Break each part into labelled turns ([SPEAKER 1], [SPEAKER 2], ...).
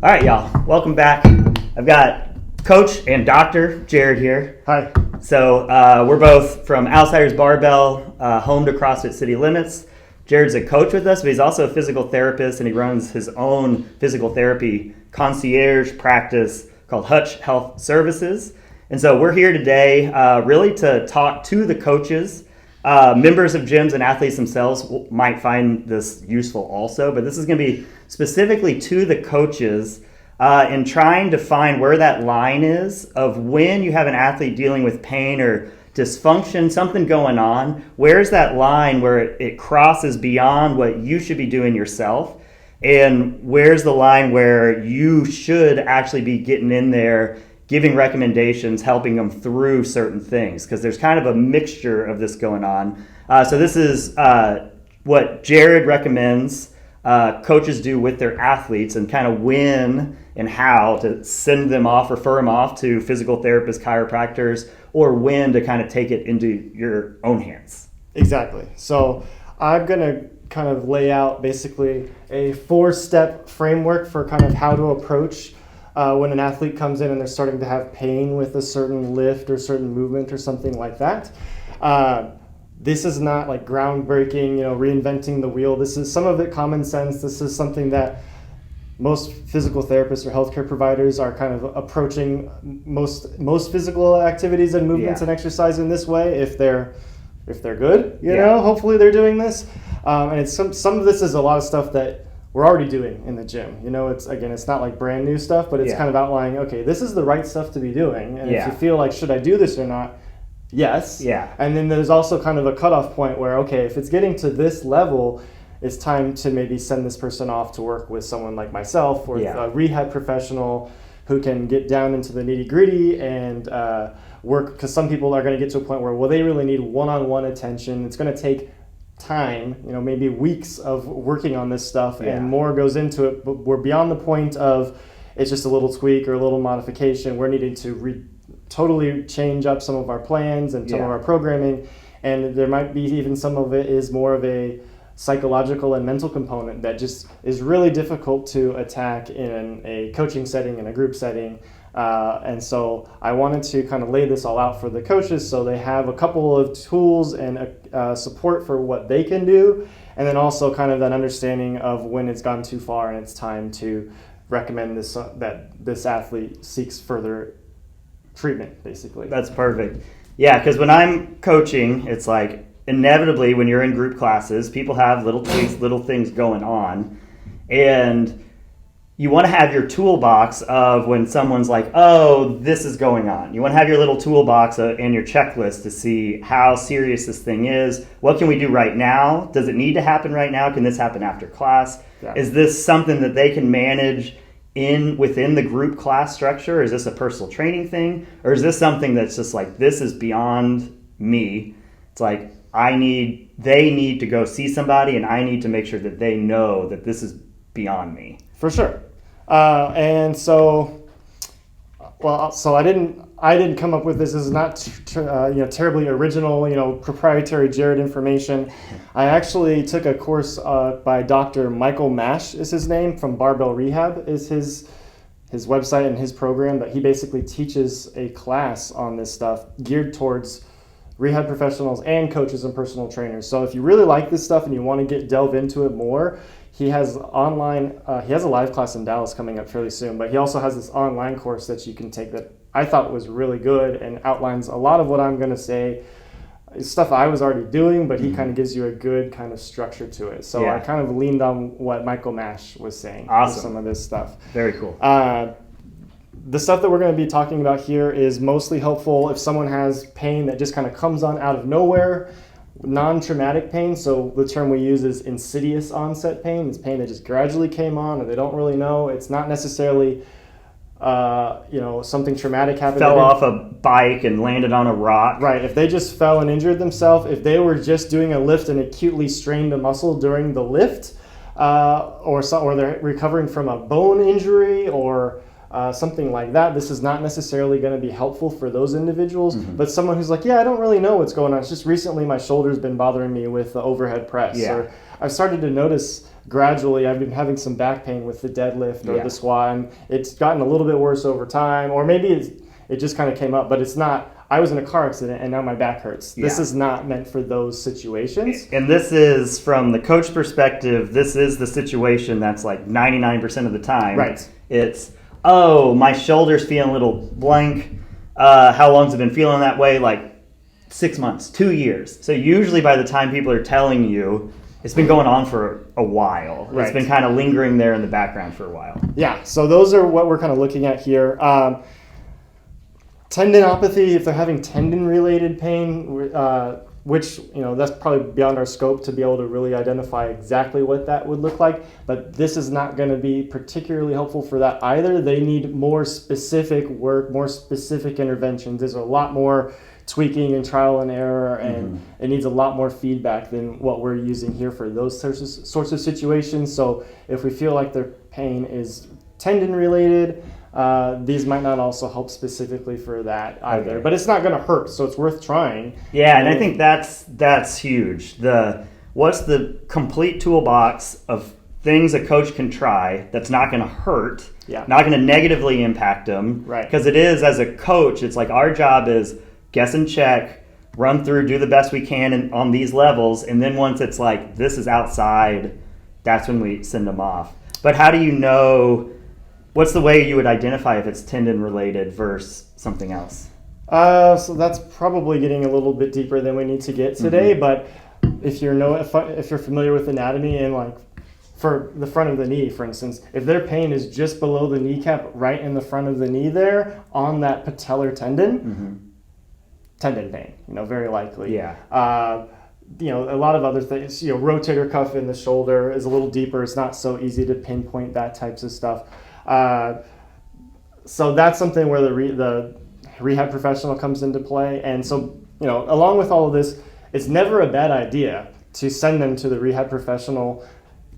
[SPEAKER 1] All right, y'all. Welcome back. I've got Coach and Dr. Jared here.
[SPEAKER 2] Hi.
[SPEAKER 1] So we're both from Outsiders Barbell, home to CrossFit City Limits. Jared's a coach with us, but he's also a physical therapist, and he runs his own physical therapy concierge practice called Hutch Health Services. And so we're here today really to talk to the coaches. Members of gyms and athletes themselves might find this useful also, but this is going to be specifically to the coaches in trying to find where that line is of when you have an athlete dealing with pain or dysfunction, something going on. Where's that line where it crosses beyond what you should be doing yourself? And where's the line where you should actually be getting in there, giving recommendations, helping them through certain things? Because there's kind of a mixture of this going on. So this is what Jared recommends coaches do with their athletes, and kind of when and how to send them off, refer them off to physical therapists, chiropractors, or when to kind of take it into your own hands.
[SPEAKER 2] Exactly. So I'm going to kind of lay out basically a 4-step framework for kind of how to approach when an athlete comes in and they're starting to have pain with a certain lift or certain movement or something like that. This is not like groundbreaking, reinventing the wheel. This is some of it common sense. This is something that most physical therapists or healthcare providers are kind of approaching most physical activities and movements and exercise in this way. If they're good, hopefully they're doing this. And it's some of this is a lot of stuff that we're already doing in the gym. It's not like brand new stuff, but it's kind of outlining, okay, this is the right stuff to be doing. And if you feel like, should I do this or not? Yes. Yeah. And then there's also kind of a cutoff point where, okay, if it's getting to this level, it's time to maybe send this person off to work with someone like myself or a rehab professional who can get down into the nitty gritty and work, because some people are going to get to a point where, well, they really need one-on-one attention. It's going to take time, maybe weeks of working on this stuff and more goes into it, but we're beyond the point of it's just a little tweak or a little modification. We're needing to totally change up some of our plans and some of our programming, and there might be even some of it is more of a psychological and mental component that just is really difficult to attack in a coaching setting, in a group setting. And so I wanted to kind of lay this all out for the coaches so they have a couple of tools and support for what they can do, and then also kind of that understanding of when it's gone too far and it's time to recommend this that this athlete seeks further treatment, basically.
[SPEAKER 1] That's perfect. Yeah, because when I'm coaching, it's like inevitably when you're in group classes, people have little tweaks, little things going on, and you want to have your toolbox of when someone's like, oh, this is going on. You want to have your little toolbox and your checklist to see how serious this thing is. What can we do right now? Does it need to happen right now? Can this happen after class? Yeah. Is this something that they can manage within the group class structure? Is this a personal training thing? Or is this something that's just like, this is beyond me? It's like, they need to go see somebody, and I need to make sure that they know that this is beyond me.
[SPEAKER 2] For sure. And so I didn't come up with this. This is not terribly original, proprietary Jared information. I actually took a course by Dr. Michael Mash is his name, from Barbell Rehab is his website and his program, that he basically teaches a class on this stuff geared towards rehab professionals and coaches and personal trainers. So if you really like this stuff and you want to delve into it more, he has he has a live class in Dallas coming up fairly soon, but he also has this online course that you can take that I thought was really good and outlines a lot of what I'm going to say. It's stuff I was already doing, but he kind of gives you a good kind of structure to it. So I kind of leaned on what Michael Mash was saying.
[SPEAKER 1] Awesome.
[SPEAKER 2] With some of this stuff.
[SPEAKER 1] Very cool.
[SPEAKER 2] The stuff that we're going to be talking about here is mostly helpful if someone has pain that just kind of comes on out of nowhere, non-traumatic pain. So the term we use is insidious onset pain. It's pain that just gradually came on, or they don't really know. It's not necessarily something traumatic happened.
[SPEAKER 1] Fell off a bike and landed on a rock.
[SPEAKER 2] Right. If they just fell and injured themselves, if they were just doing a lift and acutely strained a muscle during the lift, or they're recovering from a bone injury or something like that, this is not necessarily going to be helpful for those individuals. Mm-hmm. But someone who's like, I don't really know what's going on. It's just recently my shoulder's been bothering me with the overhead press, or I've started to notice gradually I've been having some back pain with the deadlift or the squat, and it's gotten a little bit worse over time, or maybe it just kind of came up, but it's not. I was in a car accident and now my back hurts. This is not meant for those situations.
[SPEAKER 1] And this is, from the coach perspective, this is the situation that's like 99% of the time.
[SPEAKER 2] Right.
[SPEAKER 1] It's, oh, my shoulder's feeling a little blank. How long's it been feeling that way? Like 6 months, 2 years. So usually by the time people are telling you, it's been going on for a while.
[SPEAKER 2] Right.
[SPEAKER 1] It's been kind of lingering there in the background for a while.
[SPEAKER 2] Yeah, so those are what we're kind of looking at here. Tendinopathy, if they're having tendon-related pain, which, that's probably beyond our scope to be able to really identify exactly what that would look like, but this is not going to be particularly helpful for that either. They need more specific work, more specific interventions. There's a lot more tweaking and trial and error, and it needs a lot more feedback than what we're using here for those sorts of situations. So if we feel like their pain is tendon-related, these might not also help specifically for that either, but it's not going to hurt, so it's worth trying.
[SPEAKER 1] Yeah, and I think that's huge. What's the complete toolbox of things a coach can try that's not going to hurt, not going to negatively impact them,
[SPEAKER 2] right?
[SPEAKER 1] Because it is, as a coach, it's like our job is guess and check, run through, do the best we can on these levels, and then once it's like this is outside, that's when we send them off. But how do you know? What's the way you would identify if it's tendon related versus something else?
[SPEAKER 2] So that's probably getting a little bit deeper than we need to get today. But if you're familiar with anatomy, and like for the front of the knee, for instance, if their pain is just below the kneecap, right in the front of the knee there, on that patellar tendon, tendon pain, very likely.
[SPEAKER 1] Yeah.
[SPEAKER 2] A lot of other things, rotator cuff in the shoulder is a little deeper. It's not so easy to pinpoint that types of stuff. So that's something where the rehab professional comes into play. And so, along with all of this, it's never a bad idea to send them to the rehab professional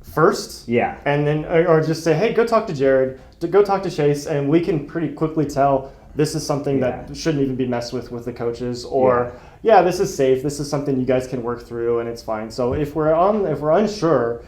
[SPEAKER 2] first. Yeah. And then, or just say, hey, go talk to Jared, go talk to Chase, and we can pretty quickly tell this is something that shouldn't even be messed with the coaches, or this is safe. This is something you guys can work through and it's fine. So if we're unsure,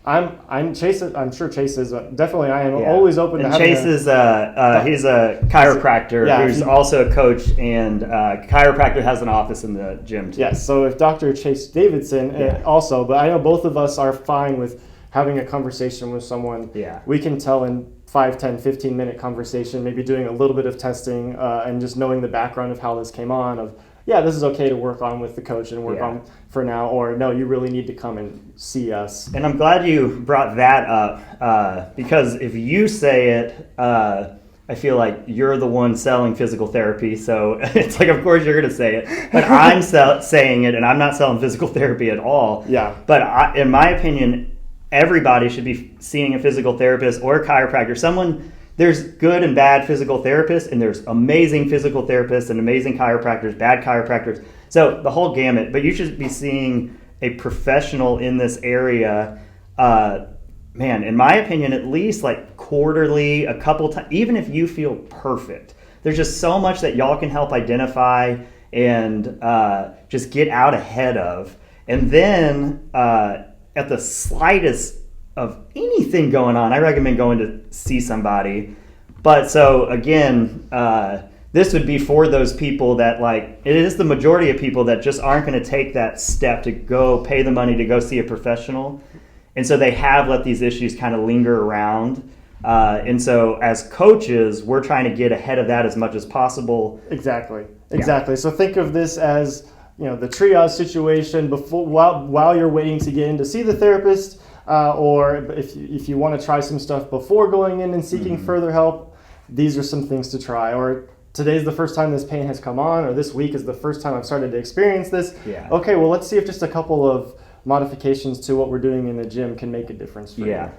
[SPEAKER 2] I'm Chase. I'm sure Chase is definitely. I am always open to having.
[SPEAKER 1] Chase is he's a chiropractor who's also a coach, and chiropractor has an office in the gym too.
[SPEAKER 2] Yes. So if Dr. Chase Davidson also, but I know both of us are fine with having a conversation with someone. Yeah. We can tell in 5, 10, 15-minute conversation, maybe doing a little bit of testing and just knowing the background of how this came on. Of this is okay to work on with the coach and work on for now, or no, you really need to come and see us.
[SPEAKER 1] And I'm glad you brought that up because if you say it, I feel like you're the one selling physical therapy. So it's like, of course you're going to say it, but I'm saying it, and I'm not selling physical therapy at all. Yeah. But in my opinion, everybody should be seeing a physical therapist or a chiropractor. There's good and bad physical therapists, and there's amazing physical therapists and amazing chiropractors, bad chiropractors. So the whole gamut. But you should be seeing a professional in this area, in my opinion, at least like quarterly, a couple times, even if you feel perfect. There's just so much that y'all can help identify and just get out ahead of. And then at the slightest of anything going on, I recommend going to see somebody. But so again, this would be for those people that it is the majority of people that just aren't going to take that step to go pay the money to go see a professional. And so they have let these issues kind of linger around. And so as coaches, we're trying to get ahead of that as much as possible.
[SPEAKER 2] Exactly. So think of this as, the triage situation while you're waiting to get in to see the therapist. Or if you want to try some stuff before going in and seeking further help, these are some things to try. Or today's the first time this pain has come on, or this week is the first time I've started to experience this. Yeah. Okay, well, let's see if just a couple of modifications to what we're doing in the gym can make a difference for you.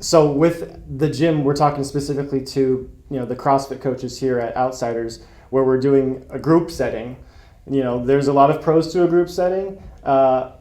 [SPEAKER 2] So with the gym, we're talking specifically to the CrossFit coaches here at Outsiders, where we're doing a group setting. There's a lot of pros to a group setting.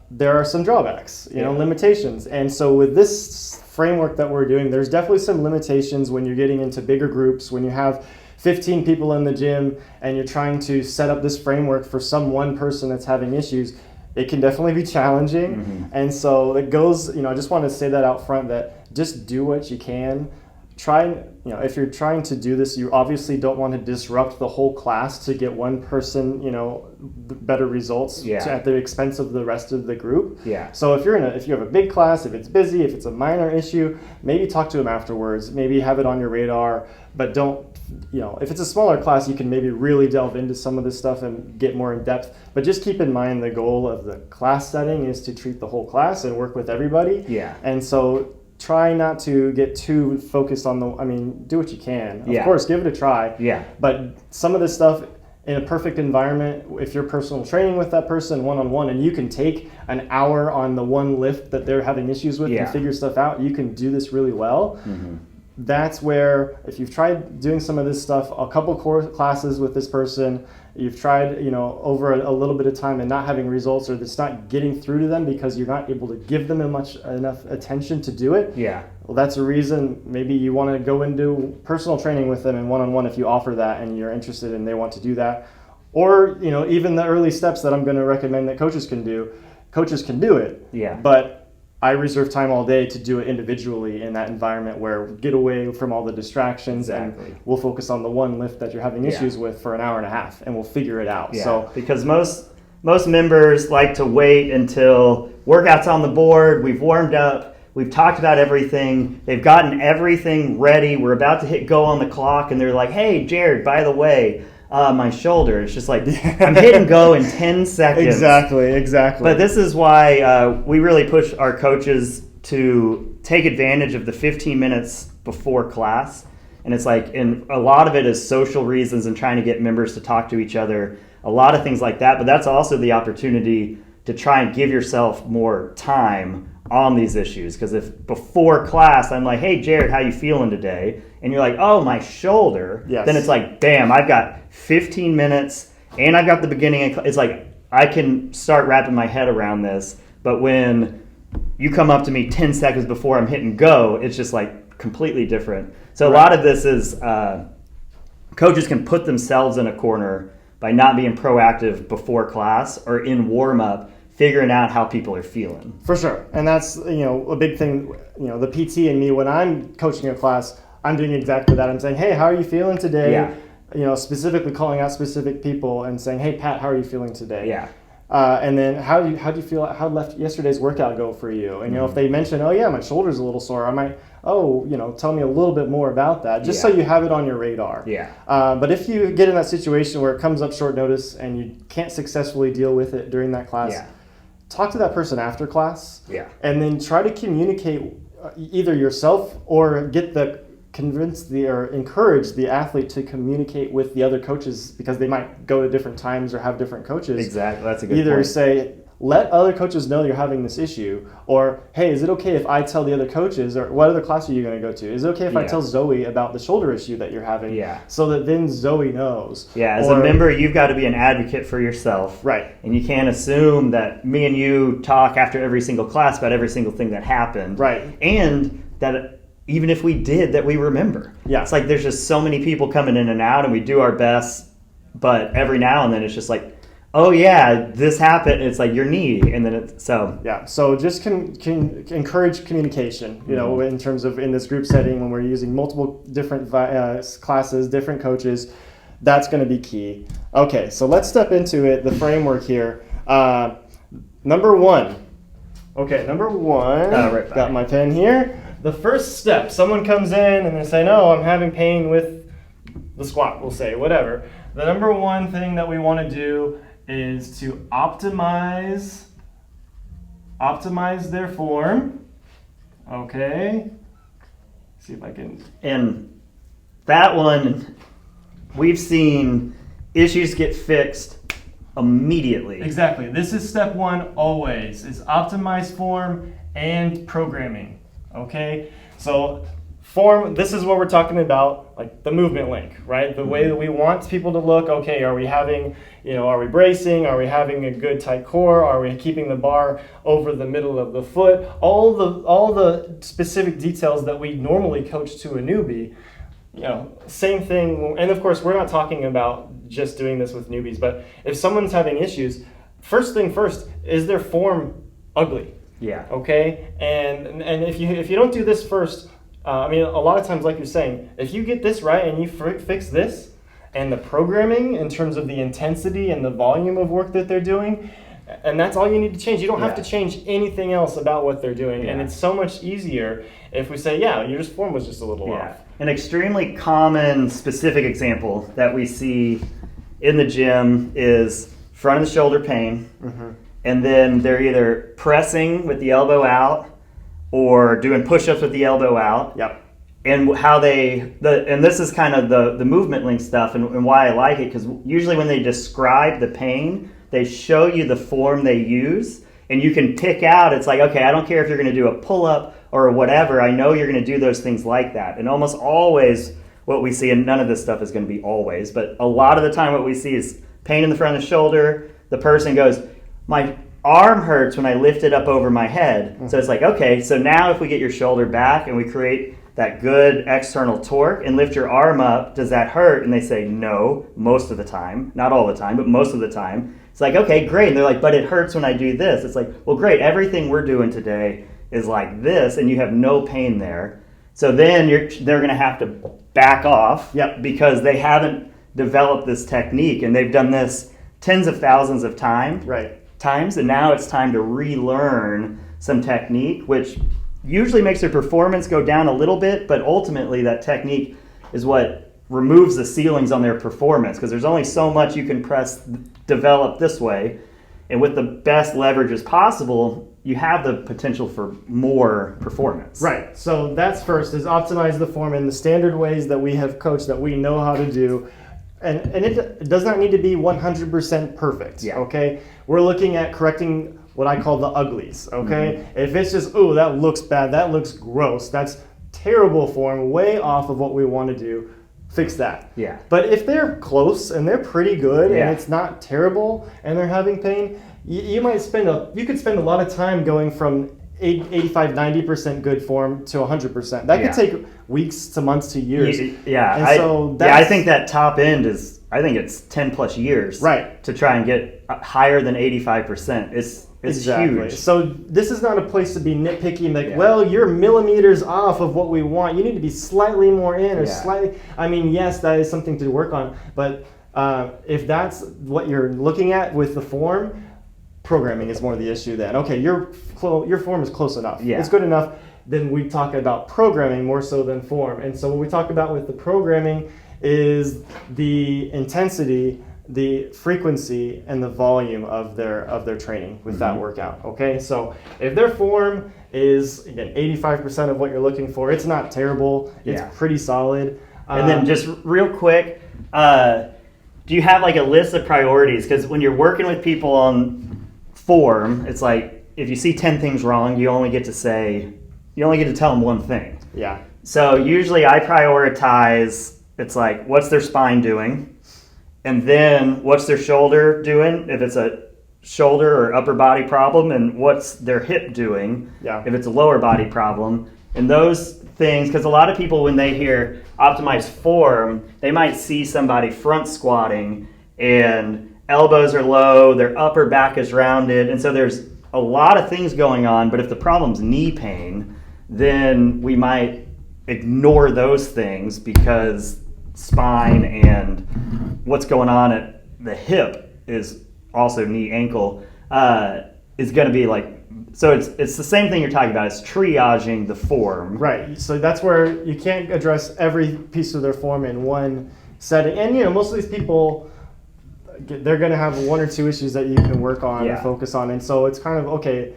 [SPEAKER 2] There are some drawbacks, limitations. And so with this framework that we're doing, there's definitely some limitations when you're getting into bigger groups, when you have 15 people in the gym and you're trying to set up this framework for some one person that's having issues. It can definitely be challenging. And so it goes, I just want to say that out front, that just do what you can. Try, if you're trying to do this, you obviously don't want to disrupt the whole class to get one person, better results at the expense of the rest of the group. So if you have a big class, if it's busy, if it's a minor issue, maybe talk to them afterwards, maybe have it on your radar, but don't, if it's a smaller class, you can maybe really delve into some of this stuff and get more in depth. But just keep in mind the goal of the class setting is to treat the whole class and work with everybody. And so try not to get too focused on do what you can. Of course, give it a try. But some of this stuff in a perfect environment, if you're personal training with that person one-on-one and you can take an hour on the one lift that they're having issues with and figure stuff out, you can do this really well. That's where, if you've tried doing some of this stuff, a couple core classes with this person, you've tried, over a little bit of time and not having results, or it's not getting through to them because you're not able to give them enough attention to do it. Well, that's a reason maybe you want to go and do personal training with them and one-on-one if you offer that and you're interested and they want to do that. Or, even the early steps that I'm going to recommend that coaches can do it. But I reserve time all day to do it individually in that environment where get away from all the distractions and we'll focus on the one lift that you're having issues with for an hour and a half and we'll figure it out. So
[SPEAKER 1] because most members like to wait until workout's on the board, we've warmed up, we've talked about everything, they've gotten everything ready, we're about to hit go on the clock, and they're like, hey, Jared, by the way, my shoulder. It's just like, I'm hitting go in 10 seconds.
[SPEAKER 2] Exactly.
[SPEAKER 1] But this is why we really push our coaches to take advantage of the 15 minutes before class. And it's like, and a lot of it is social reasons and trying to get members to talk to each other, a lot of things like that. But that's also the opportunity to try and give yourself more time on these issues. Because if before class I'm like, hey, Jared, how you feeling today? And you're like, oh, my shoulder. Then it's like, bam, I've got 15 minutes and I've got the beginning. It's like, I can start wrapping my head around this. But when you come up to me 10 seconds before I'm hitting go, it's just like completely different. So a lot of this is coaches can put themselves in a corner by not being proactive before class or in warm up, figuring out how people are feeling.
[SPEAKER 2] For sure. And that's, a big thing, the PT and me, when I'm coaching a class, I'm doing exactly that. I'm saying, hey, how are you feeling today? Specifically calling out specific people and saying, hey, Pat, how are you feeling today? And then how do you feel, how left yesterday's workout go for you? And, if they mention, oh, yeah, my shoulder's a little sore, I might, tell me a little bit more about that, just so you have it on your radar. But if you get in that situation where it comes up short notice and you can't successfully deal with it during that class, talk to that person after class. And then try to communicate either yourself or encourage the athlete to communicate with the other coaches, because they might go to different times or have different coaches.
[SPEAKER 1] Exactly, that's a good
[SPEAKER 2] Either
[SPEAKER 1] point.
[SPEAKER 2] say, let other coaches know you're having this issue, or, hey, is it okay if I tell the other coaches, or what other class are you going to go to? Is it okay if I tell Zoe about the shoulder issue that you're having? So that then Zoe knows.
[SPEAKER 1] As a member, you've got to be an advocate for yourself. And you can't assume that me and you talk after every single class about every single thing that happened. And that even if we did, that we remember. It's like there's just so many people coming in and out and we do our best, but every now and then it's just like, oh yeah, this happened. It's like your knee, and then it's so. So just can encourage communication. In terms of in this group setting when we're using multiple different classes, different coaches, that's going to be key. Okay, so let's step into it. The framework here. Number one. Got my pen here. The first step. Someone comes in and they say, "No, I'm having pain with the squat." We'll say whatever. The number one thing that we want to do is to optimize their form. Okay. See if I can. And that one, we've seen issues get fixed immediately.
[SPEAKER 2] Exactly. This is step one always, is optimize form and programming. Okay. So form, this is what we're talking about, like the MovementLink, right? The way that we want people to look. Okay, are we having, are we bracing? Are we having a good tight core? Are we keeping the bar over the middle of the foot? All the specific details that we normally coach to a newbie. Same thing. And of course, we're not talking about just doing this with newbies, but if someone's having issues, first thing first, is their form ugly?
[SPEAKER 1] Yeah.
[SPEAKER 2] Okay, and if you don't do this first, I mean, a lot of times, like you're saying, if you get this right and you fix this, and the programming in terms of the intensity and the volume of work that they're doing, and that's all you need to change. You don't have to change anything else about what they're doing, and it's so much easier if we say, your form was just a little off.
[SPEAKER 1] An extremely common specific example that we see in the gym is front of the shoulder pain, and then they're either pressing with the elbow out or doing push-ups with the elbow out.
[SPEAKER 2] Yep.
[SPEAKER 1] And how and this is kind of the MovementLink stuff and why I like it, because usually when they describe the pain, they show you the form they use, and you can pick out, it's like, okay, I don't care if you're going to do a pull-up or whatever, I know you're going to do those things like that. And almost always what we see, and none of this stuff is going to be always, but a lot of the time what we see is pain in the front of the shoulder. The person goes, my arm hurts when I lift it up over my head. So it's like, okay, so now if we get your shoulder back and we create that good external torque and lift your arm up, does that hurt? And they say no, most of the time. Not all the time, but most of the time. It's like, okay, great. And they're like, but it hurts when I do this. It's like, well, great. Everything we're doing today is like this, and you have no pain there. So then they're going to have to back off because they haven't developed this technique, and they've done this tens of thousands of times, and now it's time to relearn some technique, which usually makes their performance go down a little bit, but ultimately that technique is what removes the ceilings on their performance, because there's only so much you can develop this way, and with the best leverages possible, you have the potential for more performance.
[SPEAKER 2] Right. So that's first, is optimize the form in the standard ways that we have coached, that we know how to do. And it does not need to be 100% perfect. Okay? We're looking at correcting what I call the uglies. Okay? If it's just, oh, that looks bad, that looks gross, that's terrible form, way off of what we want to do, fix that. But if they're close and they're pretty good and it's not terrible and they're having pain, you could spend a lot of time going from 85-90% good form to 100%. That could take weeks to months to years.
[SPEAKER 1] I think that top end is, I think it's 10 plus years to try and get higher than 85%. It's huge.
[SPEAKER 2] So this is not a place to be nitpicky and like, well, you're millimeters off of what we want. You need to be slightly more in or slightly. I mean, yes, that is something to work on. But if that's what you're looking at with the form, programming is more the issue then. Okay, your form is close enough. It's good enough. Then we talk about programming more so than form. And so what we talk about with the programming is the intensity, the frequency, and the volume of their training with that workout. Okay, so if their form is, again, 85% of what you're looking for, it's not terrible. It's pretty solid.
[SPEAKER 1] And then just real quick, do you have like a list of priorities? Because when you're working with people on form, it's like if you see 10 things wrong, you only get to tell them one thing. So usually I prioritize, it's like, what's their spine doing? And then what's their shoulder doing, if it's a shoulder or upper body problem, and what's their hip doing, if it's a lower body problem. And those things, because a lot of people, when they hear optimized form, they might see somebody front squatting and elbows are low, their upper back is rounded, and so there's a lot of things going on. But if the problem's knee pain, then we might ignore those things, because spine and what's going on at the hip is also knee, ankle, is going to be like, so it's the same thing you're talking about. It's triaging the form.
[SPEAKER 2] Right. So that's where you can't address every piece of their form in one setting. And most of these people, they're going to have one or two issues that you can work on and focus on. And so it's kind of, okay,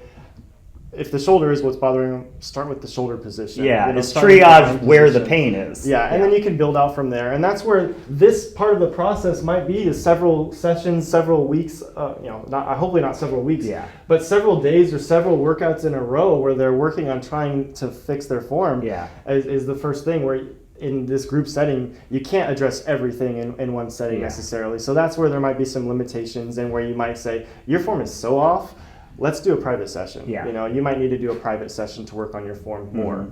[SPEAKER 2] if the shoulder is what's bothering them, start with the shoulder position.
[SPEAKER 1] It's triage where the pain is.
[SPEAKER 2] And then you can build out from there. And that's where this part of the process might be, is several sessions, several weeks, hopefully not several weeks, but several days or several workouts in a row where they're working on trying to fix their form is the first thing, where in this group setting, you can't address everything in one setting necessarily. So that's where there might be some limitations, and where you might say, your form is so off, let's do a private session. You might need to do a private session to work on your form more.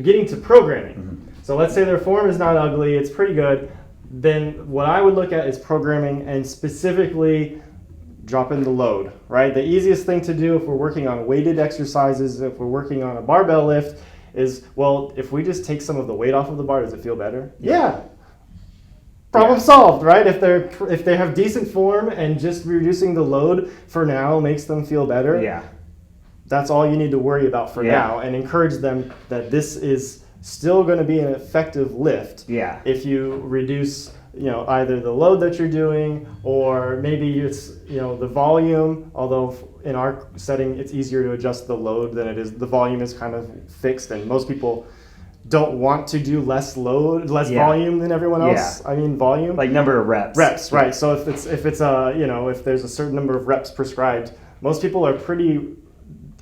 [SPEAKER 2] Getting to programming. So let's say their form is not ugly, it's pretty good. Then what I would look at is programming, and specifically drop in the load, right? The easiest thing to do if we're working on weighted exercises, if we're working on a barbell lift, is, well, if we just take some of the weight off of the bar, does it feel better? Yeah. Problem solved, right? If they have decent form and just reducing the load for now makes them feel better, that's all you need to worry about for now, and encourage them that this is still going to be an effective lift if you reduce either the load that you're doing, or maybe it's the volume, although in our setting it's easier to adjust the load than it is the volume is kind of fixed, and most people don't want to do less volume than everyone else. I mean volume,
[SPEAKER 1] like number of reps,
[SPEAKER 2] right? So if it's if there's a certain number of reps prescribed, most people are pretty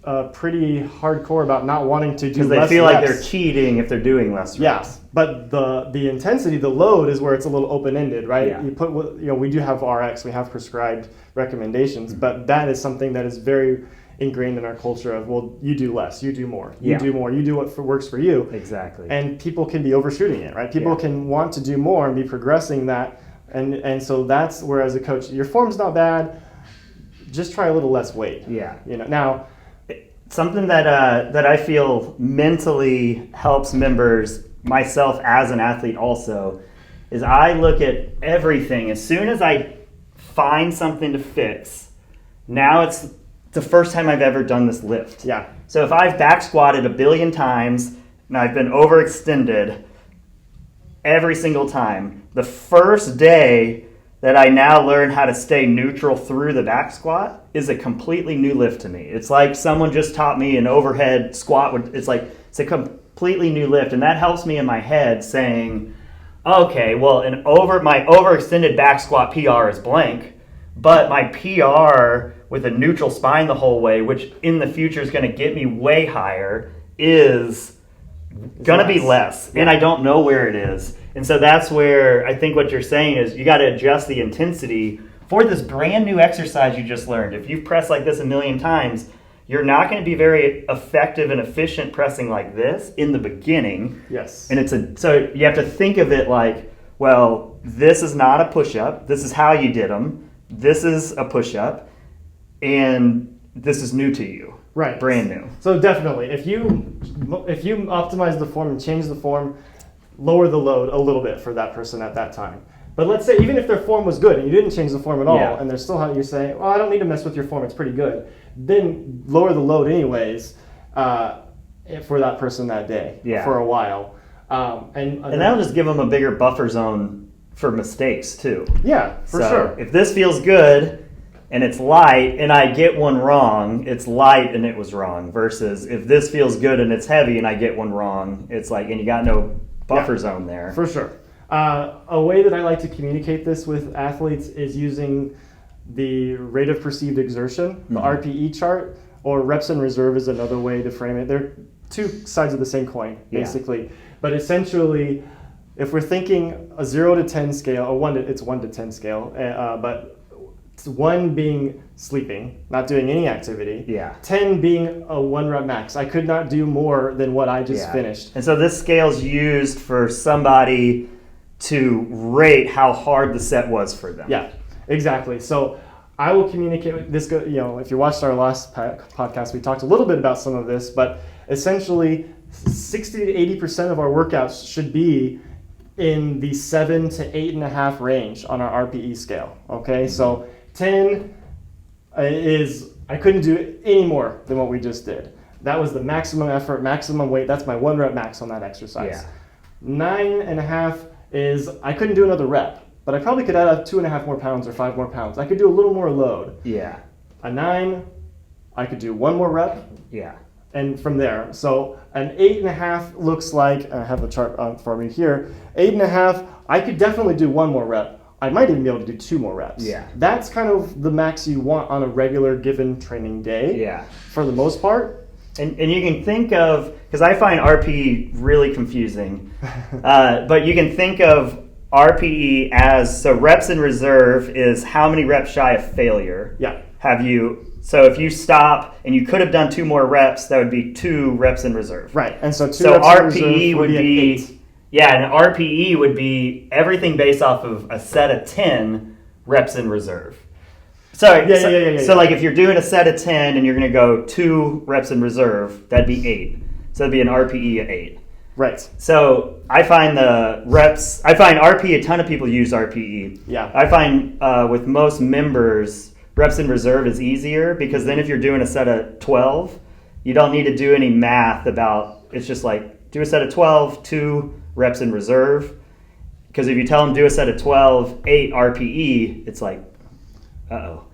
[SPEAKER 2] hardcore about not wanting to do less reps.
[SPEAKER 1] Because they feel like they're cheating if they're doing less reps.
[SPEAKER 2] Yeah, but the intensity, the load is where it's a little open-ended, right?
[SPEAKER 1] Yeah.
[SPEAKER 2] You put, we do have RX, we have prescribed recommendations, but that is something that is very ingrained in our culture of, well, you do less, you do more, you do more, you do what works for you.
[SPEAKER 1] Exactly.
[SPEAKER 2] And people can be overshooting it, right? People can want to do more and be progressing that, and so that's where, as a coach, your form's not bad, just try a little less weight. Now,
[SPEAKER 1] something that I feel mentally helps members, myself as an athlete also, is I look at everything. As soon as I find something to fix, now it's the first time I've ever done this lift. So if I've back squatted 1 billion times and I've been overextended every single time, the first day that I now learn how to stay neutral through the back squat is a completely new lift to me. It's like someone just taught me an overhead squat. It's a completely new lift, and that helps me in my head saying, okay, well, my overextended back squat PR is blank, but my PR with a neutral spine the whole way, which in the future is going to get me way higher, is going to be less, and I don't know where it is. And so that's where I think what you're saying is you got to adjust the intensity for this brand new exercise you just learned. If you've pressed like this 1 million times, you're not going to be very effective and efficient pressing like this in the beginning. And so you have to think of it like, well, this is not a push-up. This is how you did them. This is a push-up, and this is new to you.
[SPEAKER 2] Right.
[SPEAKER 1] Brand new.
[SPEAKER 2] So definitely, if you optimize the form and change the form, lower the load a little bit for that person at that time. But let's say even if their form was good and you didn't change the form at all, and they're still you're saying, well, I don't need to mess with your form, it's pretty good. Then lower the load anyways for that person that day for a while. And
[SPEAKER 1] that'll just give them a bigger buffer zone for mistakes too.
[SPEAKER 2] For sure.
[SPEAKER 1] If this feels good and it's light and I get one wrong, it's light and it was wrong, versus if this feels good and it's heavy and I get one wrong, it's like, and you got no buffer zone there.
[SPEAKER 2] For sure. A way that I like to communicate this with athletes is using the rate of perceived exertion, the Rpe chart, or reps in reserve is another way to frame it. They're two sides of the same coin, basically. But essentially, if we're thinking a 0 to 10 scale, it's 1 to 10 scale, but 1 being sleeping, not doing any activity. 10 being a 1 rep max. I could not do more than what I just finished.
[SPEAKER 1] And so this scale's used for somebody to rate how hard the set was for them.
[SPEAKER 2] Exactly. So I will communicate this. If you watched our last podcast, we talked a little bit about some of this, but essentially 60 to 80% of our workouts should be in the 7 to 8.5 range on our RPE scale. Okay, so 10 is, I couldn't do any more than what we just did. That was the maximum effort, maximum weight. That's my 1 rep max on that exercise. 9.5 is, I couldn't do another rep, but I probably could add up 2.5 more pounds or 5 more pounds. I could do a little more load. A 9, I could do 1 more rep. And from there, so an 8.5 looks like, I have a chart for me here, 8.5, I could definitely do 1 more rep. I might even be able to do 2 more reps. That's kind of the max you want on a regular given training day for the most part.
[SPEAKER 1] And you can think of, because I find RPE really confusing, but you can think of RPE as, so reps in reserve is how many reps shy of failure have you. So if you stop and you could have done 2 more reps, that would be 2 reps in reserve.
[SPEAKER 2] Right, and so 2
[SPEAKER 1] so
[SPEAKER 2] reps
[SPEAKER 1] RPE
[SPEAKER 2] in reserve
[SPEAKER 1] would be
[SPEAKER 2] 8.
[SPEAKER 1] And RPE would be everything based off of a set of 10 reps in reserve. Sorry.
[SPEAKER 2] Yeah.
[SPEAKER 1] So like if you're doing a set of 10 and you're going to go 2 reps in reserve, that'd be 8. So that'd be an RPE at 8.
[SPEAKER 2] Right.
[SPEAKER 1] So I find RP, a ton of people use RPE.
[SPEAKER 2] Yeah.
[SPEAKER 1] I find with most members, reps in reserve is easier because then if you're doing a set of 12, you don't need to do any math about, it's just like do a set of 12, 2 reps in reserve. Because if you tell them do a set of 12, 8 RPE, it's like, uh-oh.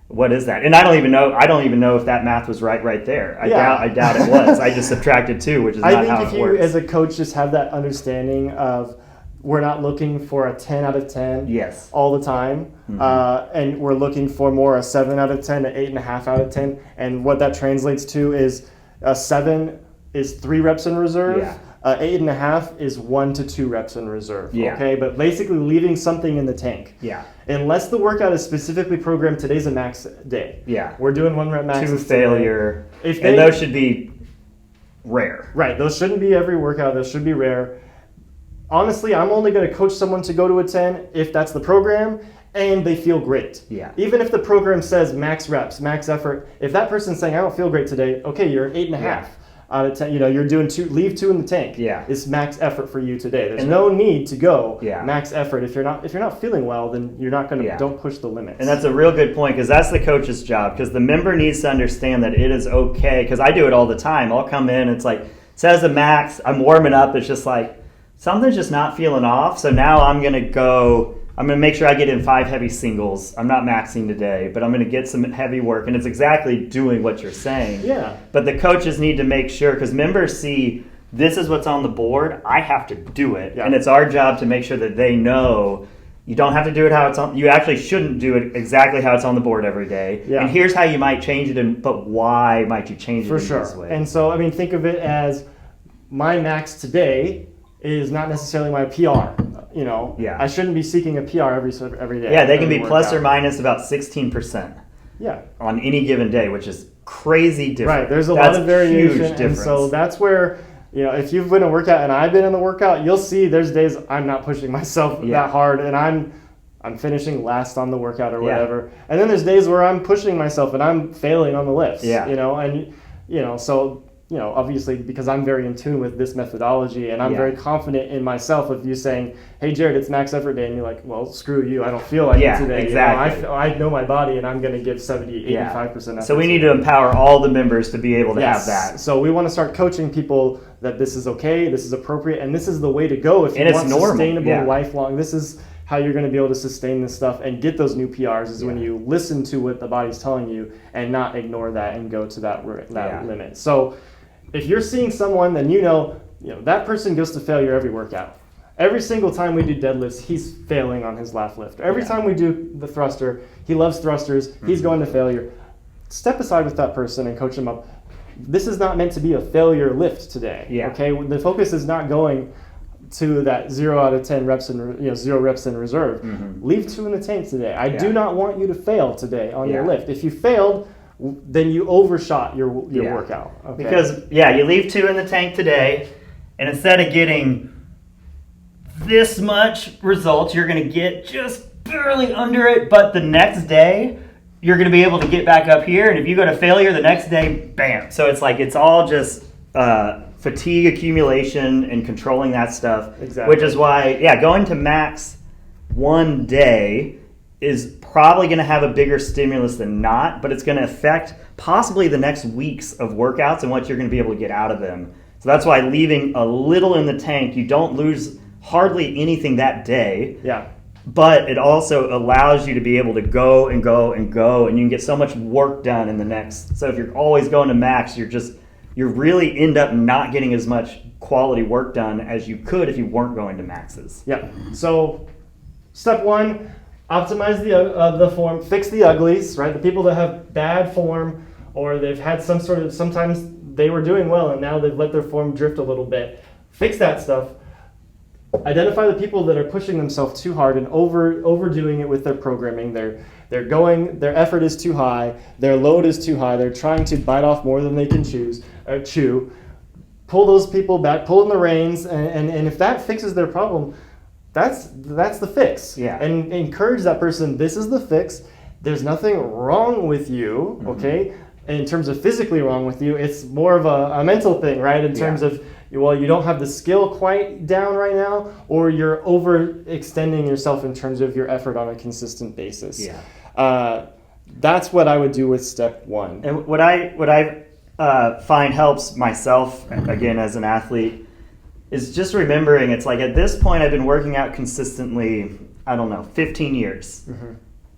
[SPEAKER 1] What is that? And I don't even know if that math was right there. I doubt it was. I just subtracted 2, which is not how it works.
[SPEAKER 2] I think if you, as a coach, just have that understanding of we're not looking for a 10 out of 10 all the time, and we're looking for more a 7 out of 10, an 8.5 out of 10. And what that translates to is a 7 is 3 reps in reserve.
[SPEAKER 1] Yeah.
[SPEAKER 2] 8.5 is 1 to 2 reps in reserve.
[SPEAKER 1] Yeah.
[SPEAKER 2] Okay, but basically leaving something in the tank.
[SPEAKER 1] Yeah.
[SPEAKER 2] Unless the workout is specifically programmed, today's a max day.
[SPEAKER 1] Yeah.
[SPEAKER 2] We're doing 1 rep max.
[SPEAKER 1] 2 failure. And those should be rare.
[SPEAKER 2] Right. Those shouldn't be every workout. Those should be rare. Honestly, I'm only going to coach someone to go to a 10 if that's the program and they feel great.
[SPEAKER 1] Yeah.
[SPEAKER 2] Even if the program says max reps, max effort, if that person's saying I don't feel great today, okay, you're an 8.5 out of 10. You're doing 2, leave 2 in the tank.
[SPEAKER 1] Yeah.
[SPEAKER 2] It's max effort for you today. There's no need to go max effort. If you're not feeling well, then you're not going to don't push the limits.
[SPEAKER 1] And that's a real good point because that's the coach's job because the member needs to understand that it is okay because I do it all the time. I'll come in, it's like says the max, I'm warming up, it's just like something's just not feeling off. So now I'm going to make sure I get in 5 heavy singles. I'm not maxing today, but I'm going to get some heavy work. And it's exactly doing what you're saying.
[SPEAKER 2] Yeah.
[SPEAKER 1] But the coaches need to make sure, because members see this is what's on the board. I have to do it. Yeah. And it's our job to make sure that they know you don't have to do it how it's on. You actually shouldn't do it exactly how it's on the board every day. Yeah. And here's how you might change it, but why might you change it in this way?
[SPEAKER 2] And so, think of it as my max today is not necessarily my PR. I shouldn't be seeking a PR every day.
[SPEAKER 1] Yeah, they can be plus or minus about 16%.
[SPEAKER 2] Yeah.
[SPEAKER 1] On any given day, which is crazy different.
[SPEAKER 2] Right. There's a lot of variation,
[SPEAKER 1] huge difference.
[SPEAKER 2] And so that's where if you've been in a workout and I've been in the workout, you'll see there's days I'm not pushing myself that hard, and I'm finishing last on the workout or whatever. And then there's days where I'm pushing myself and I'm failing on the lifts. Yeah. So. Obviously because I'm very in tune with this methodology and I'm very confident in myself of you saying, hey, Jared, it's max effort day. And you're like, well, screw you. I don't feel like it today.
[SPEAKER 1] Exactly.
[SPEAKER 2] I know my body and I'm going to give 70, 85% effort.
[SPEAKER 1] So we need to empower all the members to be able to have that.
[SPEAKER 2] So we want to start coaching people that this is okay, this is appropriate, and this is the way to go if you want sustainable, lifelong. This is how you're going to be able to sustain this stuff and get those new PRs is when you listen to what the body's telling you and not ignore that and go to that limit. So if you're seeing someone, then that person goes to failure every workout. Every single time we do deadlifts, he's failing on his last lift. Every time we do the thruster, he loves thrusters, he's going to failure. Step aside with that person and coach him up. This is not meant to be a failure lift today. Yeah. Okay, the focus is not going to that 0 out of 10 reps in 0 reps in reserve. Mm-hmm. Leave 2 in the tank today. I do not want you to fail today on your lift. If you failed, then you overshot your workout. Okay?
[SPEAKER 1] Because, you leave 2 in the tank today, and instead of getting this much results, you're going to get just barely under it, but the next day, you're going to be able to get back up here, and if you go to failure the next day, bam. So it's like it's all just fatigue accumulation and controlling that stuff, which is why, going to max one day is probably going to have a bigger stimulus than not, but it's going to affect possibly the next weeks of workouts and what you're going to be able to get out of them. So that's why leaving a little in the tank, you don't lose hardly anything that day. Yeah. But it also allows you to be able to go and go and go, and you can get so much work done in the next. So if you're always going to max, you really end up not getting as much quality work done as you could if you weren't going to maxes.
[SPEAKER 2] Yeah. So step 1, optimize the form, fix the uglies, right? The people that have bad form or they've had sometimes they were doing well and now they've let their form drift a little bit. Fix that stuff. Identify the people that are pushing themselves too hard and overdoing it with their programming. Their effort is too high, their load is too high, they're trying to bite off more than they can chew. Pull those people back, pull in the reins, and if that fixes their problem, that's the fix. Yeah. And encourage that person, this is the fix. there's nothing wrong with you, okay? In terms of physically wrong with you, it's more of a mental thing, right? In terms of, well, you don't have the skill quite down right now, or you're overextending yourself in terms of your effort on a consistent basis. That's what I would do with step one.
[SPEAKER 1] And what I find helps myself, again, as an athlete, is just remembering it's like at this point I've been working out consistently, I don't know, 15 years.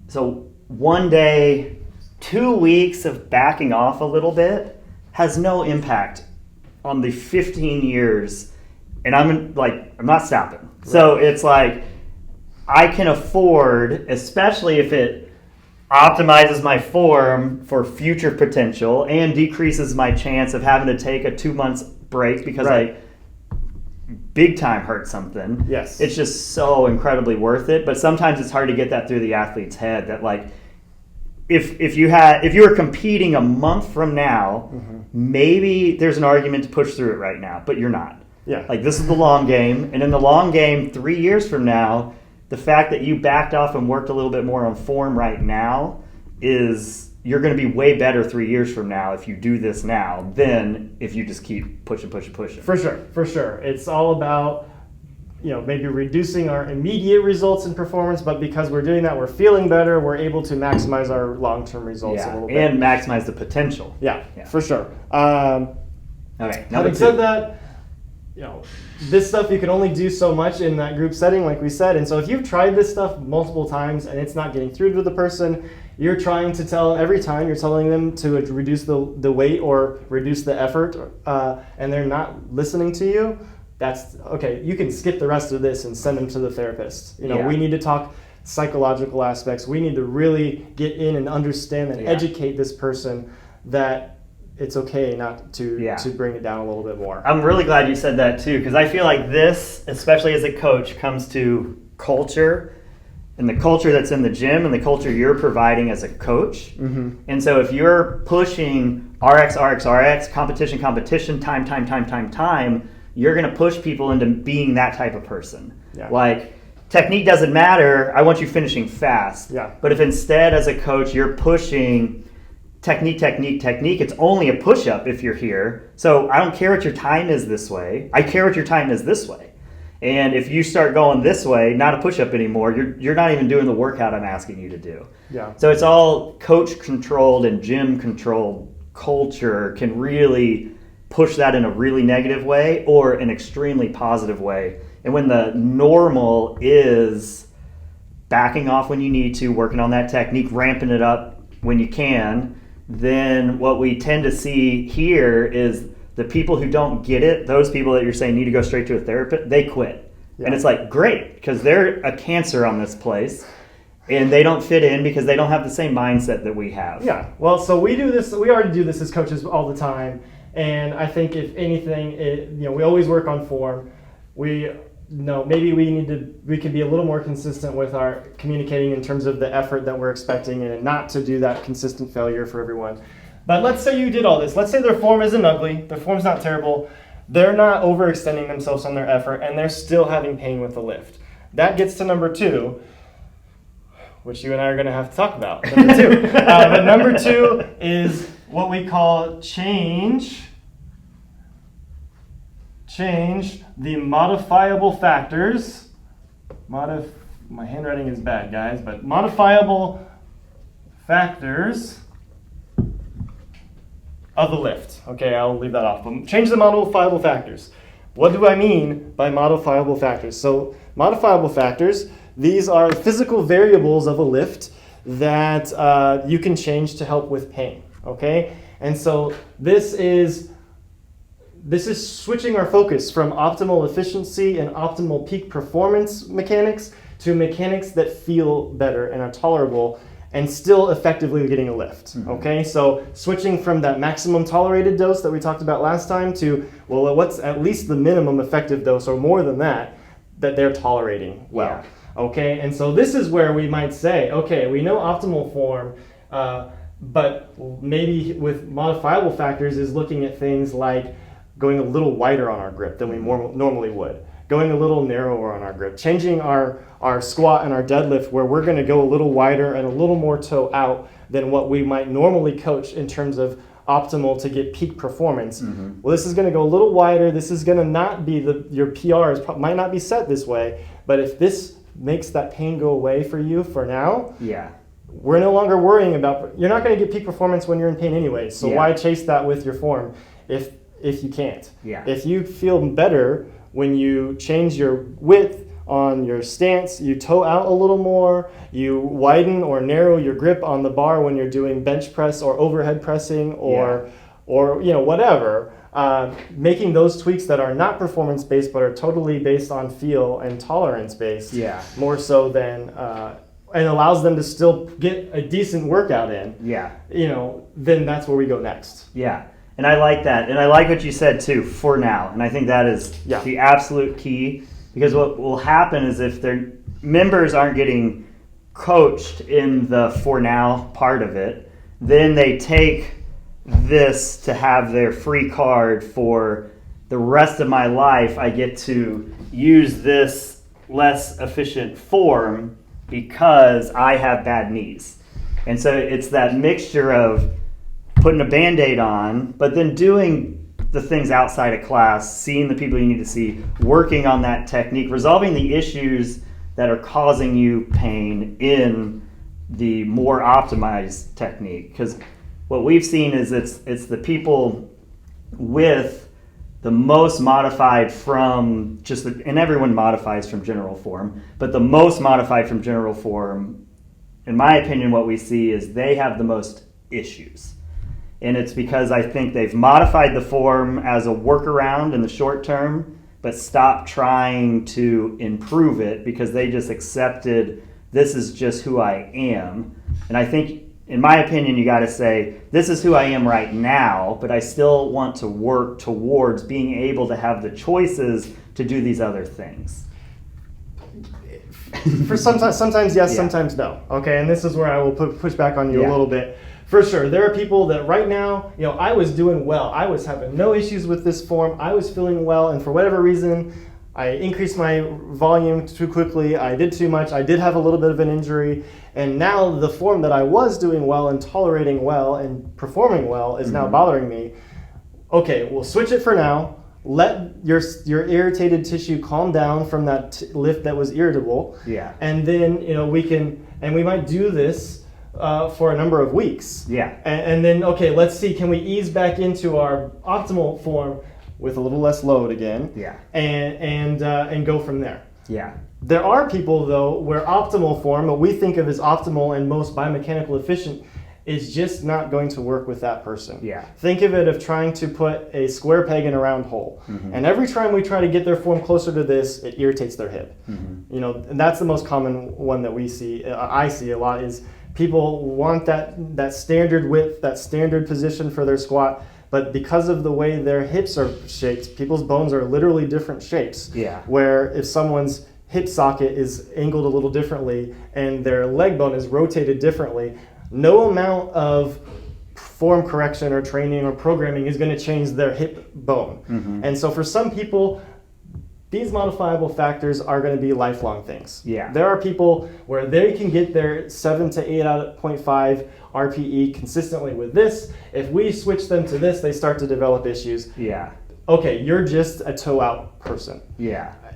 [SPEAKER 1] So one day, 2 weeks of backing off a little bit has no impact on the 15 years, and I'm not stopping. Right. So it's like I can afford, especially if it optimizes my form for future potential and decreases my chance of having to take a 2 months break because I big time hurt something.
[SPEAKER 2] Yes.
[SPEAKER 1] It's just so incredibly worth it. But sometimes it's hard to get that through the athlete's head that like if you were competing a month from now, maybe there's an argument to push through it right now, but you're not.
[SPEAKER 2] Yeah.
[SPEAKER 1] Like this is the long game, and in the long game, 3 years from now, the fact that you backed off and worked a little bit more on form right now is you're going to be way better 3 years from now if you do this now than if you just keep pushing.
[SPEAKER 2] For sure. It's all about, maybe reducing our immediate results in performance, but because we're doing that, we're feeling better, we're able to maximize our long-term results a little bit.
[SPEAKER 1] And maximize the potential.
[SPEAKER 2] Yeah. For sure.
[SPEAKER 1] Okay.
[SPEAKER 2] Having said that, this stuff you can only do so much in that group setting, like we said. And so if you've tried this stuff multiple times and it's not getting through to the person, you're trying to every time you're telling them to reduce the weight or reduce the effort, and they're not listening to you, that's okay. You can skip the rest of this and send them to the therapist. We need to talk psychological aspects. We need to really get in and understand and educate this person that it's okay not to bring it down a little bit more.
[SPEAKER 1] I'm really glad you said that too, because I feel like this, especially as a coach, comes to culture and the culture that's in the gym and the culture you're providing as a coach. And so if you're pushing RX, competition, time, you're going to push people into being that type of person. Like, technique doesn't matter. I want you finishing fast. But if instead as a coach you're pushing technique, it's only a push-up if you're here. So I don't care what your time is this way. I care what your time is this way. And if you start going this way, not a push-up anymore, you're not even doing the workout I'm asking you to do. So it's all coach-controlled and gym-controlled culture can really push that in a really negative way or an extremely positive way. And when the normal is backing off when you need to, working on that technique, ramping it up when you can, then what we tend to see here is the people who don't get it, those people that you're saying need to go straight to a therapist, they quit. And it's like, great, because they're a cancer on this place. And they don't fit in because they don't have the same mindset that we have.
[SPEAKER 2] Well, so we already do this as coaches all the time. And I think if anything, we always work on form. Maybe we can be a little more consistent with our communicating in terms of the effort that we're expecting and not to do that consistent failure for everyone. But let's say you did all this. Let's say their form isn't ugly. Their form's not terrible. They're not overextending themselves on their effort, and they're still having pain with the lift. That gets to number 2, which you and I are going to have to talk about. Number 2. But number 2 is what we call change the modifiable factors. My handwriting is bad, guys, but modifiable factors of the lift. Okay, I'll leave that off. But change the modifiable factors. What do I mean by modifiable factors? So modifiable factors, these are physical variables of a lift that you can change to help with pain. Okay, and so this is switching our focus from optimal efficiency and optimal peak performance mechanics to mechanics that feel better and are tolerable and still effectively getting a lift. Okay, so switching from that maximum tolerated dose that we talked about last time to, well, what's at least the minimum effective dose or more than that they're tolerating well. Okay, and so this is where we might say, okay, we know optimal form, but maybe with modifiable factors is looking at things like going a little wider on our grip than we normally would. going a little narrower on our grip, changing our squat and our deadlift where we're going to go a little wider and a little more toe out than what we might normally coach in terms of optimal to get peak performance. Well, this is going to go a little wider. This is going to not be your PR might not be set this way, but if this makes that pain go away for you for now, we're no longer worrying about, you're not going to get peak performance when you're in pain anyway. So why chase that with your form if you can't? If you feel better when you change your width on your stance, you toe out a little more, you widen or narrow your grip on the bar when you're doing bench press or overhead pressing or whatever, making those tweaks that are not performance based but are totally based on feel and tolerance based, more so than and allows them to still get a decent workout in, then that's where we go next.
[SPEAKER 1] And I like that, and I like what you said too, for now, and I think that is the absolute key. Because what will happen is if their members aren't getting coached in the for now part of it, then they take this to have their free card for the rest of my life. I get to use this less efficient form because I have bad knees. And so it's that mixture of putting a Band-Aid on, but then doing the things outside of class, seeing the people you need to see, working on that technique, resolving the issues that are causing you pain in the more optimized technique. Because what we've seen is it's the people with the most modified from and everyone modifies from general form, but the most modified from general form, in my opinion, what we see is they have the most issues. And it's because I think they've modified the form as a workaround in the short term, but stopped trying to improve it because they just accepted this is just who I am. And I think, in my opinion, you got to say, this is who I am right now, but I still want to work towards being able to have the choices to do these other things.
[SPEAKER 2] For sometimes yes, sometimes no. Okay, and this is where I will push back on you a little bit. For sure, there are people that right now, I was doing well. I was having no issues with this form. I was feeling well, and for whatever reason, I increased my volume too quickly. I did too much. I did have a little bit of an injury, and now the form that I was doing well and tolerating well and performing well is now bothering me. Okay, we'll switch it for now. Let your irritated tissue calm down from that lift that was irritable. And then we might do this for a number of weeks. And then, okay, let's see, can we ease back into our optimal form with a little less load again? And go from there. There are people, though, where optimal form, what we think of as optimal and most biomechanical efficient, is just not going to work with that person. Think of it of trying to put a square peg in a round hole. And every time we try to get their form closer to this, it irritates their hip. And that's the most common one that we see, I see a lot, is people want that standard width, that standard position for their squat, but because of the way their hips are shaped, people's bones are literally different shapes. Where if someone's hip socket is angled a little differently and their leg bone is rotated differently, no amount of form correction or training or programming is going to change their hip bone. And so for some people, these modifiable factors are going to be lifelong things. There are people where they can get their 7 to 8.5 RPE consistently with this. If we switch them to this, they start to develop issues. Okay, you're just a toe out person.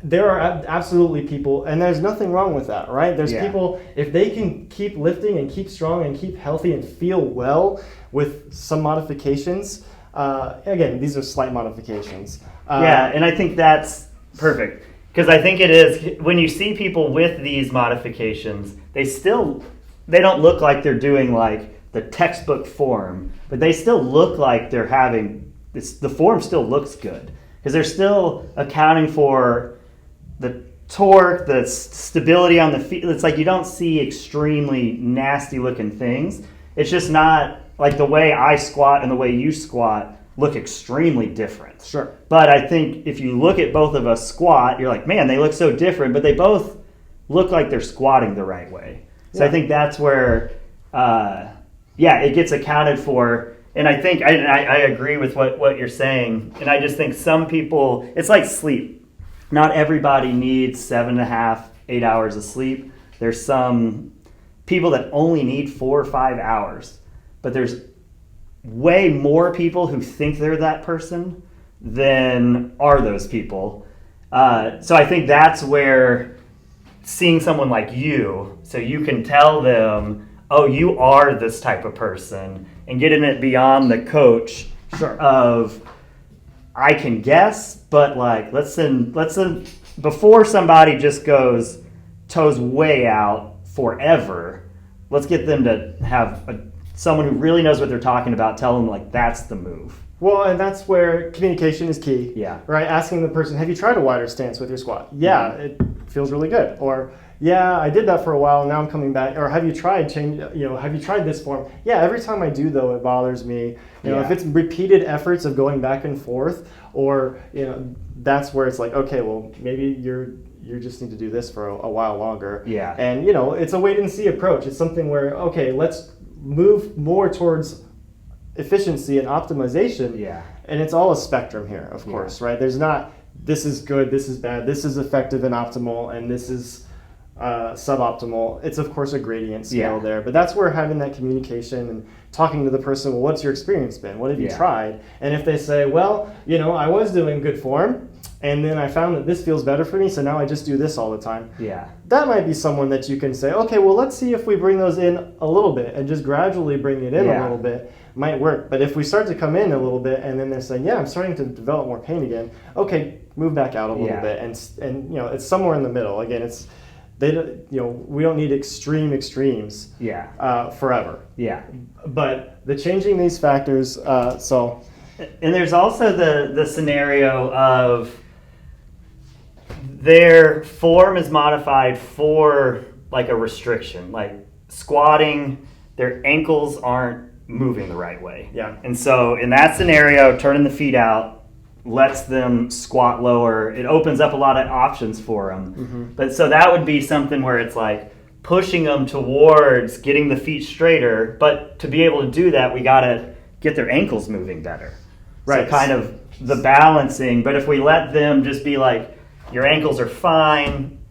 [SPEAKER 2] There are absolutely people, and there's nothing wrong with that, right? There's people, if they can keep lifting and keep strong and keep healthy and feel well with some modifications, again, these are slight modifications.
[SPEAKER 1] And I think that's perfect, because I think it is, when you see people with these modifications, they don't look like they're doing like the textbook form, but they still look like they're having, the form still looks good, because they're still accounting for the torque, the stability on the feet. It's like you don't see extremely nasty looking things. It's just not like the way I squat and the way you squat look extremely different. But I think if you look at both of us squat, you're like, man, they look so different, but they both look like they're squatting the right way. So I think that's where, it gets accounted for. And I think I agree with what you're saying. And I just think some people, it's like sleep. not everybody needs 7.5, 8 hours of sleep. There's some people that only need 4 or 5 hours, but there's way more people who think they're that person than are those people. So I think that's where seeing someone like you, so you can tell them, oh, you are this type of person, and getting it beyond the coach of, I can guess, but like, let's before somebody just goes toes way out forever, let's get them to have someone who really knows what they're talking about, tell them like, that's the move.
[SPEAKER 2] Well, and that's where communication is key.
[SPEAKER 1] Yeah.
[SPEAKER 2] Right? Asking the person, have you tried a wider stance with your squat? Yeah, it feels really good. Or, yeah, I did that for a while, now I'm coming back. Or have you tried this form? Yeah, every time I do though, it bothers me. You know, if it's repeated efforts of going back and forth, or, you know, that's where it's like, okay, well, maybe you just need to do this for a while longer.
[SPEAKER 1] Yeah.
[SPEAKER 2] And, you know, it's a wait and see approach. It's something where, okay, let's move more towards efficiency and optimization.
[SPEAKER 1] Yeah.
[SPEAKER 2] And it's all a spectrum here, of course, right? There's not, this is good, this is bad, this is effective and optimal, and this is suboptimal. It's, of course, a gradient scale there. But that's where having that communication and talking to the person, well, what's your experience been? What have you tried? And if they say, well, you know, I was doing good form, and then I found that this feels better for me, so now I just do this all the time.
[SPEAKER 1] Yeah.
[SPEAKER 2] That might be someone that you can say, okay, well, let's see if we bring those in a little bit and just gradually bring it in a little bit. Might work. But if we start to come in a little bit and then they're saying, yeah, I'm starting to develop more pain again, okay, move back out a little bit. And you know, it's somewhere in the middle. Again, we don't need extremes forever. Yeah. But the changing these factors, And
[SPEAKER 1] there's also the scenario of their form is modified for like a restriction, like squatting, their ankles aren't moving the right way.
[SPEAKER 2] Yeah.
[SPEAKER 1] And so in that scenario, turning the feet out lets them squat lower. It opens up a lot of options for them. Mm-hmm. But so that would be something where it's like pushing them towards getting the feet straighter. But to be able to do that, we got to get their ankles moving better. Right. So kind of the balancing. But if we let them just be like, your ankles are fine,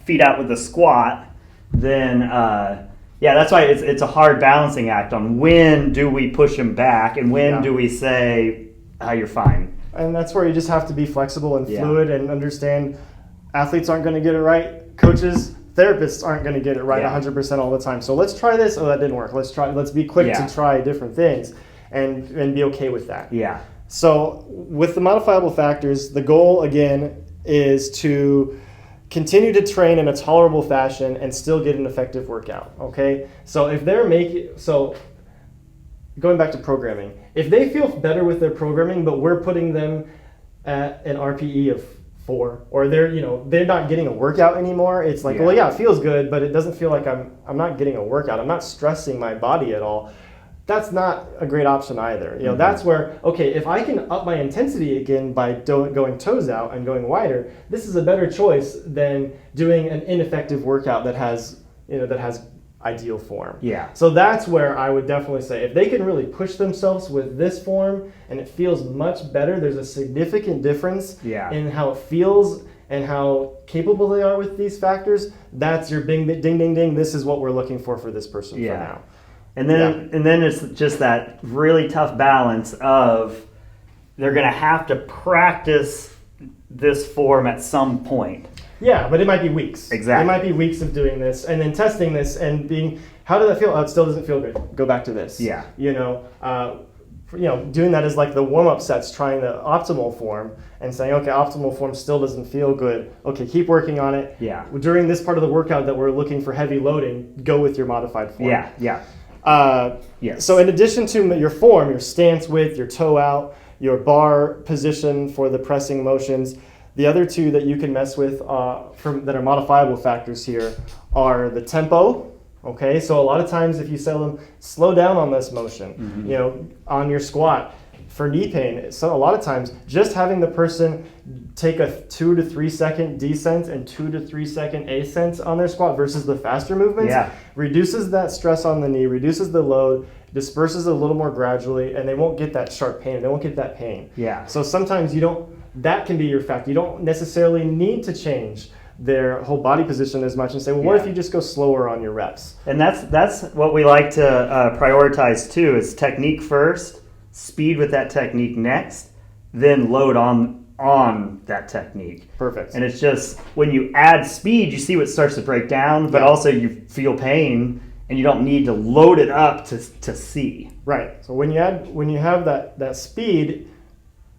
[SPEAKER 1] feet out with the squat, then that's why it's a hard balancing act on when do we push them back and when do we say, you're fine.
[SPEAKER 2] And that's where you just have to be flexible and fluid and understand athletes aren't going to get it right. Coaches, therapists aren't going to get it right 100% all the time. So let's try this. Oh, that didn't work. Let's be quick to try different things and be okay with that.
[SPEAKER 1] Yeah.
[SPEAKER 2] So with the modifiable factors, the goal again is to continue to train in a tolerable fashion and still get an effective workout. Okay. So if they're going back to programming, if they feel better with their programming, but we're putting them at an RPE of 4, or they're not getting a workout anymore, it's like, well, yeah, it feels good, but it doesn't feel like I'm not getting a workout. I'm not stressing my body at all. That's not a great option either. That's where, okay, if I can up my intensity again by going toes out and going wider, this is a better choice than doing an ineffective workout that has ideal form.
[SPEAKER 1] Yeah.
[SPEAKER 2] So that's where I would definitely say if they can really push themselves with this form and it feels much better, there's a significant difference in how it feels and how capable they are with these factors. That's your ding, ding, ding. This is what we're looking for this person for now.
[SPEAKER 1] And then it's just that really tough balance of they're going to have to practice this form at some point.
[SPEAKER 2] Yeah, but it might be weeks.
[SPEAKER 1] Exactly.
[SPEAKER 2] It might be weeks of doing this and then testing this and being, how did that feel? Oh, it still doesn't feel good. Go back to this.
[SPEAKER 1] Yeah.
[SPEAKER 2] Doing that is like the warm-up sets, trying the optimal form and saying, okay, optimal form still doesn't feel good. Okay, keep working on it.
[SPEAKER 1] Yeah.
[SPEAKER 2] During this part of the workout that we're looking for heavy loading, go with your modified form.
[SPEAKER 1] Yeah. Yes.
[SPEAKER 2] So in addition to your form, your stance width, your toe out, your bar position for the pressing motions, the other two that you can mess with that are modifiable factors here are the tempo. Okay, so a lot of times if you tell them slow down on this motion, on your squat for knee pain, so a lot of times just having the person take a 2 to 3 second descent and 2 to 3 second ascent on their squat versus the faster movements reduces that stress on the knee, reduces the load, disperses it a little more gradually, and they won't get that sharp pain. They won't get that pain.
[SPEAKER 1] Yeah.
[SPEAKER 2] So sometimes you that can be your factor. You don't necessarily need to change their whole body position as much and say, well, what if you just go slower on your reps?
[SPEAKER 1] And that's what we like to prioritize too, is technique first, speed with that technique next, then load on that technique.
[SPEAKER 2] Perfect.
[SPEAKER 1] And it's just when you add speed, you see what starts to break down, but also you feel pain, and you don't need to load it up to see.
[SPEAKER 2] Right. So when you have that speed,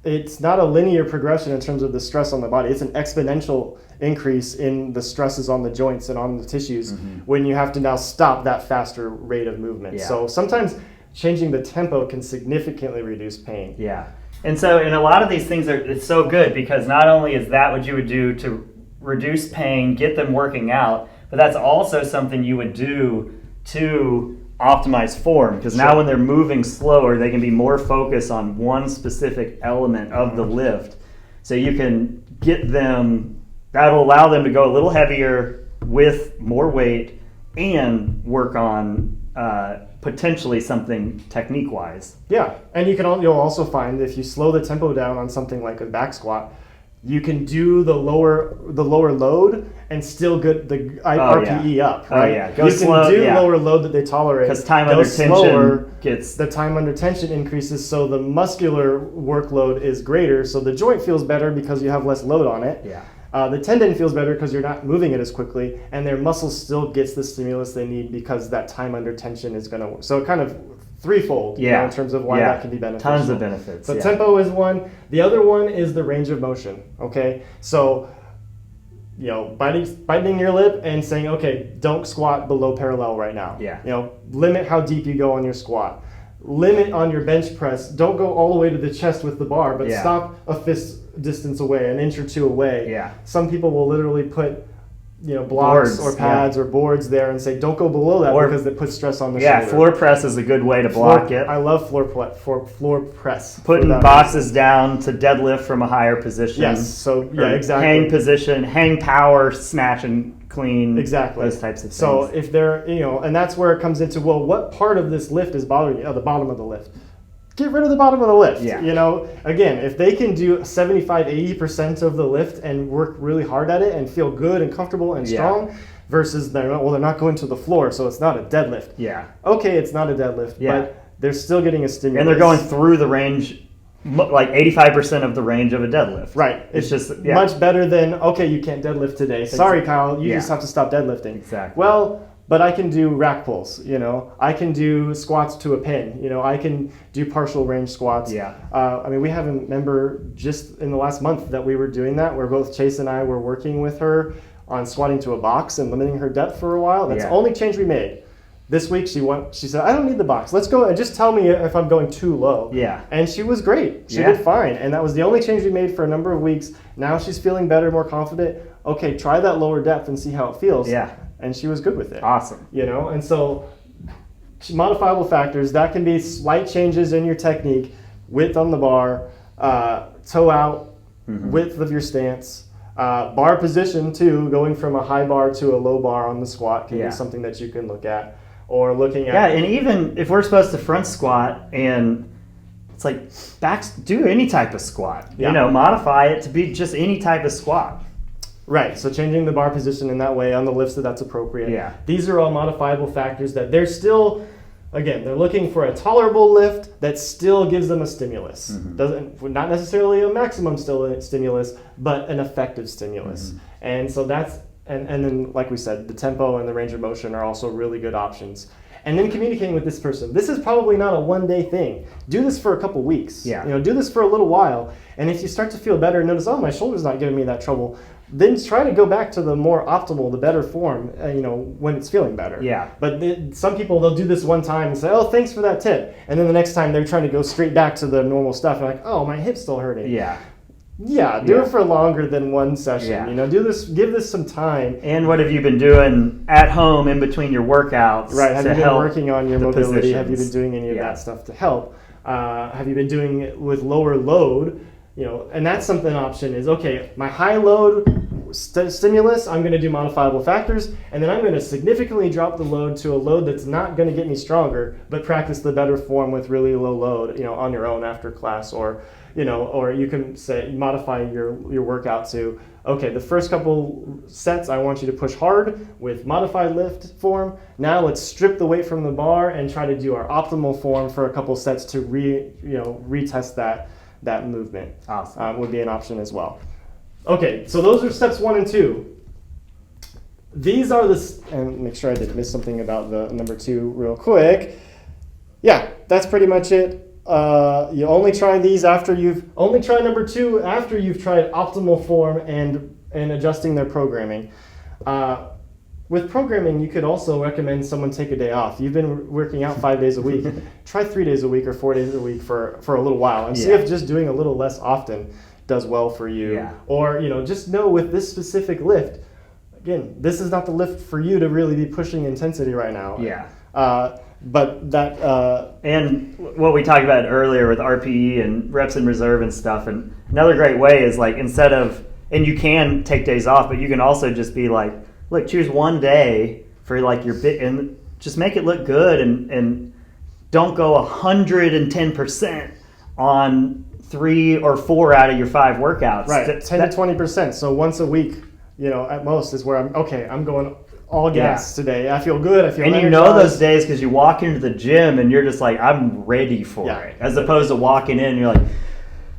[SPEAKER 2] it's not a linear progression in terms of the stress on the body. It's an exponential increase in the stresses on the joints and on the tissues when you have to now stop that faster rate of movement.
[SPEAKER 1] Yeah.
[SPEAKER 2] So sometimes changing the tempo can significantly reduce pain.
[SPEAKER 1] Yeah. And so in a lot of these things, it's so good because not only is that what you would do to reduce pain, get them working out, but that's also something you would do to optimize form, because now when they're moving slower, they can be more focused on one specific element of the lift. So you can get them, that'll allow them to go a little heavier with more weight and work on potentially something technique wise.
[SPEAKER 2] Yeah, and you'll also find if you slow the tempo down on something like a back squat, you can do the lower load and still get the RPE up, right?
[SPEAKER 1] Oh yeah, go
[SPEAKER 2] you
[SPEAKER 1] slow.
[SPEAKER 2] can do lower load that they tolerate.
[SPEAKER 1] Because time under tension gets...
[SPEAKER 2] The time under tension increases, so the muscular workload is greater, so the joint feels better because you have less load on it.
[SPEAKER 1] Yeah.
[SPEAKER 2] The tendon feels better because you're not moving it as quickly, and their muscle still gets the stimulus they need because that time under tension is going to work. So it kind of threefold in terms of why that can be beneficial.
[SPEAKER 1] Tons of benefits.
[SPEAKER 2] So tempo is one. The other one is the range of motion. Okay, so biting your lip and saying, okay, don't squat below parallel right now.
[SPEAKER 1] Yeah.
[SPEAKER 2] Limit how deep you go on your squat. Limit on your bench press. Don't go all the way to the chest with the bar, but stop a fist distance away, an inch or two away.
[SPEAKER 1] Yeah.
[SPEAKER 2] Some people will literally put blocks or pads or boards there and say don't go below that because it puts stress on the shoulder.
[SPEAKER 1] Yeah, floor press is a good way to block it.
[SPEAKER 2] I love floor press.
[SPEAKER 1] Putting boxes down to deadlift from a higher position.
[SPEAKER 2] Yes, so exactly.
[SPEAKER 1] Hang position, hang power, snatch and clean.
[SPEAKER 2] Exactly.
[SPEAKER 1] Those types of things.
[SPEAKER 2] So if they're, and that's where it comes into, well, what part of this lift is bothering you? Oh, the bottom of the lift. Get rid of the bottom of the lift.
[SPEAKER 1] Yeah.
[SPEAKER 2] Again, if they can do 75-80% of the lift and work really hard at it and feel good and comfortable and strong, versus they're not going to the floor, so it's not a deadlift.
[SPEAKER 1] Yeah.
[SPEAKER 2] Okay, it's not a deadlift, but they're still getting a stimulus.
[SPEAKER 1] And they're going through the range, like 85% of the range of a deadlift.
[SPEAKER 2] Right.
[SPEAKER 1] It's just
[SPEAKER 2] much better than, okay, you can't deadlift today. Sorry, Kyle, you just have to stop deadlifting.
[SPEAKER 1] Exactly.
[SPEAKER 2] Well, but I can do rack pulls, I can do squats to a pin, I can do partial range squats.
[SPEAKER 1] Yeah.
[SPEAKER 2] We have a member just in the last month that we were doing that, where both Chase and I were working with her on squatting to a box and limiting her depth for a while. That's the only change we made. This week she said, I don't need the box. Let's go and just tell me if I'm going too low.
[SPEAKER 1] Yeah.
[SPEAKER 2] And she was great. She did fine. And that was the only change we made for a number of weeks. Now she's feeling better, more confident. Okay, try that lower depth and see how it feels.
[SPEAKER 1] Yeah.
[SPEAKER 2] And she was good with it.
[SPEAKER 1] Awesome.
[SPEAKER 2] And so modifiable factors, that can be slight changes in your technique, width on the bar, toe out, width of your stance, bar position too, going from a high bar to a low bar on the squat can be something that you can look at. Or looking at...
[SPEAKER 1] Yeah, and even if we're supposed to front squat and it's like do any type of squat, modify it to be just any type of squat.
[SPEAKER 2] Right, so changing the bar position in that way on the lifts that's appropriate.
[SPEAKER 1] Yeah.
[SPEAKER 2] These are all modifiable factors that they're still, again, they're looking for a tolerable lift that still gives them a stimulus. Not necessarily a maximum stimulus, but an effective stimulus. And so that's, and then like we said, the tempo and the range of motion are also really good options. And then communicating with this person. This is probably not a one-day thing. Do this for a couple weeks.
[SPEAKER 1] Yeah.
[SPEAKER 2] Do this for a little while. And if you start to feel better and notice, my shoulder's not giving me that trouble, then try to go back to the more optimal, the better form, when it's feeling better.
[SPEAKER 1] Yeah.
[SPEAKER 2] But some people, they'll do this one time and say, oh, thanks for that tip. And then the next time they're trying to go straight back to the normal stuff. And like, oh, my hip's still hurting.
[SPEAKER 1] Yeah.
[SPEAKER 2] Yeah, do it for longer than one session.
[SPEAKER 1] Yeah.
[SPEAKER 2] Do this, give this some time.
[SPEAKER 1] And what have you been doing at home in between your workouts?
[SPEAKER 2] Right, have you been working on your mobility?
[SPEAKER 1] Positions?
[SPEAKER 2] Have you been doing any of that stuff to help? Have you been doing it with lower load? And that's something option is, okay, my high load, stimulus, I'm going to do modifiable factors, and then I'm going to significantly drop the load to a load that's not going to get me stronger, but practice the better form with really low load, on your own after class, or you can say modify your workout to, okay, the first couple sets I want you to push hard with modified lift form. Now let's strip the weight from the bar and try to do our optimal form for a couple sets to retest that movement.
[SPEAKER 1] Awesome.
[SPEAKER 2] Would be an option as well. Okay, so those are steps 1 and 2. These are and make sure I didn't miss something about the number 2 real quick. Yeah, that's pretty much it. You only try these only try number 2 after you've tried optimal form and adjusting their programming. With programming, you could also recommend someone take a day off. You've been working out 5 days a week. Try 3 days a week or 4 days a week for a little while, and see if just doing a little less often does well for you.
[SPEAKER 1] Yeah.
[SPEAKER 2] Or just know with this specific lift, again, this is not the lift for you to really be pushing intensity right now.
[SPEAKER 1] Yeah.
[SPEAKER 2] But that
[SPEAKER 1] and what we talked about earlier with RPE and reps in reserve and stuff, and another great way is like, instead of, and you can take days off, but you can also just be like, look, choose one day for like your bit and just make it look good, and don't go 110% on 3 or 4 out of your 5 workouts.
[SPEAKER 2] Right, 10 to 20%. So once a week, at most is where I'm going all gas today. I feel good. I feel energized.
[SPEAKER 1] And those days because you walk into the gym and you're just like, I'm ready for it. As opposed to walking in and you're like,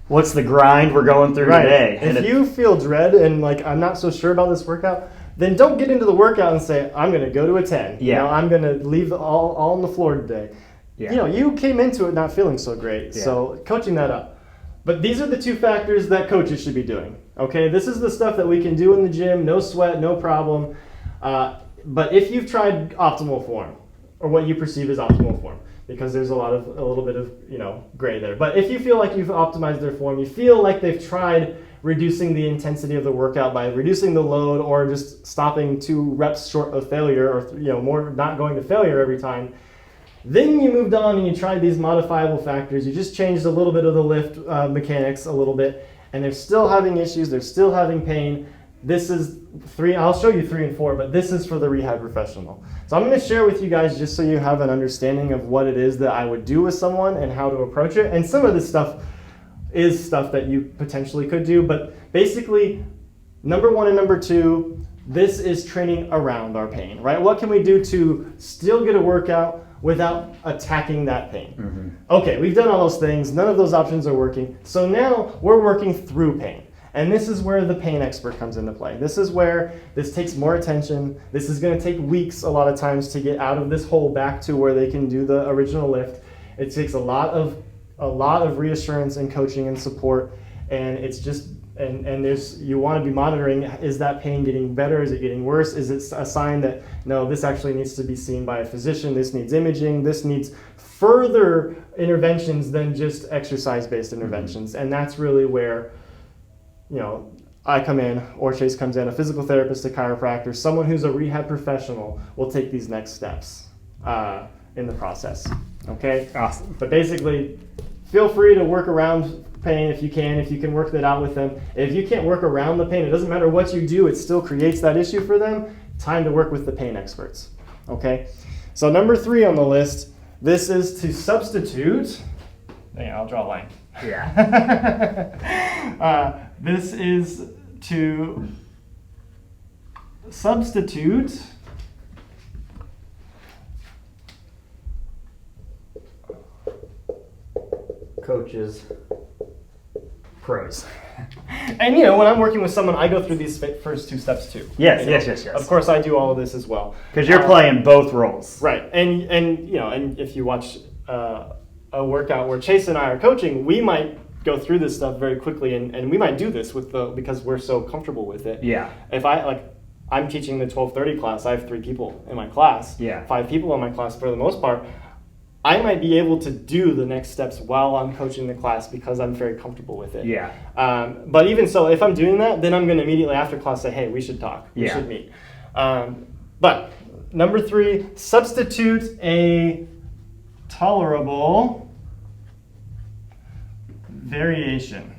[SPEAKER 1] what's the grind we're going through today?
[SPEAKER 2] If you feel dread and like, I'm not so sure about this workout, then don't get into the workout and say, I'm going to go to a 10. I'm going to leave all on the floor today. You came into it not feeling so great. So coaching that up. But these are the 2 factors that coaches should be doing. Okay, this is the stuff that we can do in the gym, no sweat, no problem. But if you've tried optimal form, or what you perceive as optimal form, because there's a little bit of gray there. But if you feel like you've optimized their form, you feel like they've tried reducing the intensity of the workout by reducing the load, or just stopping 2 reps short of failure, or more not going to failure every time. Then you moved on and you tried these modifiable factors. You just changed a little bit of the lift mechanics a little bit, and they're still having issues. They're still having pain. This is 3. I'll show you 3 and 4, but this is for the rehab professional. So I'm going to share with you guys just so you have an understanding of what it is that I would do with someone and how to approach it. And some of this stuff is stuff that you potentially could do, but basically, number 1 and number 2, this is training around our pain, right? What can we do to still get a workout without attacking that pain?
[SPEAKER 1] Mm-hmm.
[SPEAKER 2] Okay, we've done all those things. None of those options are working. So now we're working through pain. And this is where the pain expert comes into play. This is where this takes more attention. This is going to take weeks a lot of times to get out of this hole back to where they can do the original lift. It takes a lot of reassurance and coaching and support, and it's just and you want to be monitoring, is that pain getting better? Is it getting worse? Is it a sign that, no, this actually needs to be seen by a physician, this needs imaging, this needs further interventions than just exercise-based interventions. And that's really where, I come in, or Chase comes in, a physical therapist, a chiropractor, someone who's a rehab professional will take these next steps in the process. Okay?
[SPEAKER 1] Awesome.
[SPEAKER 2] But basically, feel free to work around pain if you can work that out with them. If you can't work around the pain, it doesn't matter what you do, it still creates that issue for them. Time to work with the pain experts. Okay? So number 3 on the list, this is to substitute. I'll draw a line.
[SPEAKER 1] Yeah.
[SPEAKER 2] This is to substitute
[SPEAKER 1] Coaches, pros.
[SPEAKER 2] And when I'm working with someone, I go through these first 2 steps too.
[SPEAKER 1] Yes.
[SPEAKER 2] Of course, I do all of this as well.
[SPEAKER 1] Because you're playing both roles.
[SPEAKER 2] Right. And if you watch a workout where Chase and I are coaching, we might go through this stuff very quickly, and we might do this because we're so comfortable with it.
[SPEAKER 1] Yeah.
[SPEAKER 2] If I'm teaching the 12:30 class, I have 3 people in my class.
[SPEAKER 1] Yeah.
[SPEAKER 2] 5 people in my class for the most part. I might be able to do the next steps while I'm coaching the class because I'm very comfortable with it.
[SPEAKER 1] Yeah.
[SPEAKER 2] But even so, if I'm doing that, then I'm going to immediately after class say, hey, we should talk. We should meet. But number 3, substitute a tolerable variation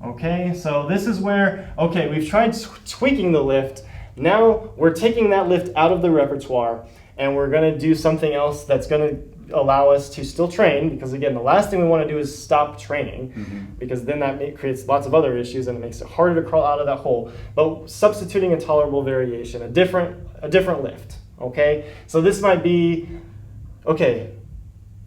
[SPEAKER 2] Okay, so this is where, okay, we've tried tweaking the lift. Now we're taking that lift out of the repertoire and we're going to do something else that's going to allow us to still train, because again, the last thing we want to do is stop training, because then that creates lots of other issues and it makes it harder to crawl out of that hole. But substituting a tolerable variation, a different lift, okay? So this might be, okay,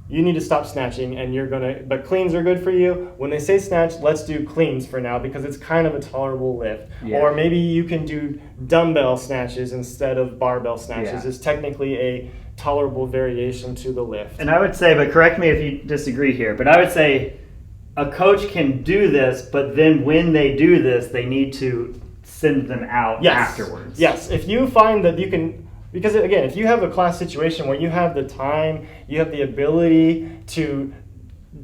[SPEAKER 2] you need to stop snatching and but cleans are good for you. When they say snatch, let's do cleans for now because it's kind of a tolerable lift.
[SPEAKER 1] Yeah.
[SPEAKER 2] Or maybe you can do dumbbell snatches instead of barbell snatches.
[SPEAKER 1] Yeah.
[SPEAKER 2] It's technically a tolerable variation to the lift.
[SPEAKER 1] And I would say, but correct me if you disagree here, but I would say a coach can do this, but then when they do this, they need to send them out afterwards.
[SPEAKER 2] Yes, if you find that you can, because again, if you have a class situation where you have the time, you have the ability to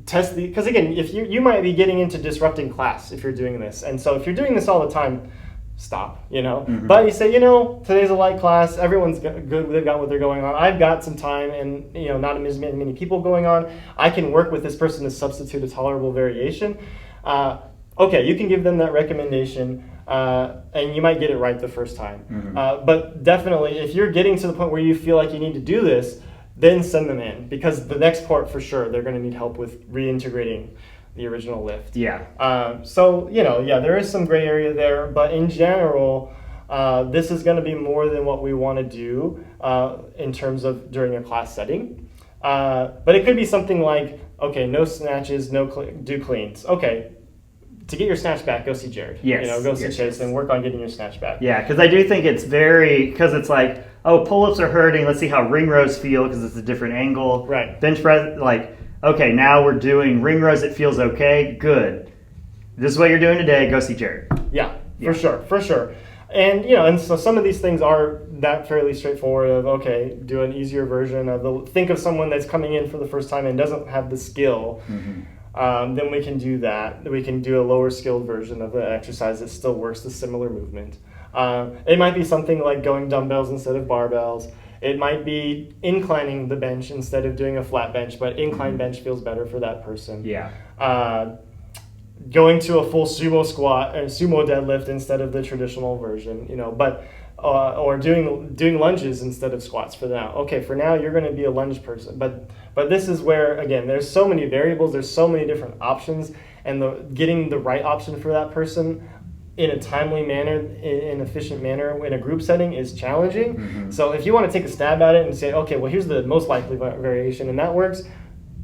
[SPEAKER 2] test because again, if you might be getting into disrupting class if you're doing this. And so if you're doing this all the time, stop, But you say, today's a light class, everyone's good, they've got what they're going on. I've got some time and, not as many people going on. I can work with this person to substitute a tolerable variation. Okay, you can give them that recommendation. And you might get it right the first time. But definitely, if you're getting to the point where you feel like you need to do this, then send them in. Because the next part, for sure, they're going to need help with reintegrating the original lift.
[SPEAKER 1] Yeah.
[SPEAKER 2] So, there is some gray area there. But in general, this is going to be more than what we want to do in terms of during a class setting. But it could be something like, okay, no snatches, do cleans. Okay. To get your snatch back, go see Jared.
[SPEAKER 1] Yes.
[SPEAKER 2] Go see Chase and work on getting your snatch back.
[SPEAKER 1] Yeah, because I do think it's because it's like, oh, pull-ups are hurting. Let's see how ring rows feel because it's a different angle.
[SPEAKER 2] Right.
[SPEAKER 1] Bench press, okay, now we're doing ring rows. It feels okay. Good. This is what you're doing today. Go see Jared.
[SPEAKER 2] Yeah, for sure. And, and so some of these things are that fairly straightforward of, okay, do an easier version of think of someone that's coming in for the first time and doesn't have the skill. Then we can do that. We can do a lower skilled version of the exercise that still works the similar movement. It might be something like going dumbbells instead of barbells. It might be inclining the bench instead of doing a flat bench, but incline bench feels better for that person.
[SPEAKER 1] Yeah.
[SPEAKER 2] Going to a full sumo squat or sumo deadlift instead of the traditional version, but or doing lunges instead of squats for now. Okay, for now you're going to be a lunge person, but this is where again there's so many variables, there's so many different options, and getting the right option for that person in a timely manner, in an efficient manner, in a group setting is challenging. So if you want to take a stab at it and say, okay, well here's the most likely variation, and that works,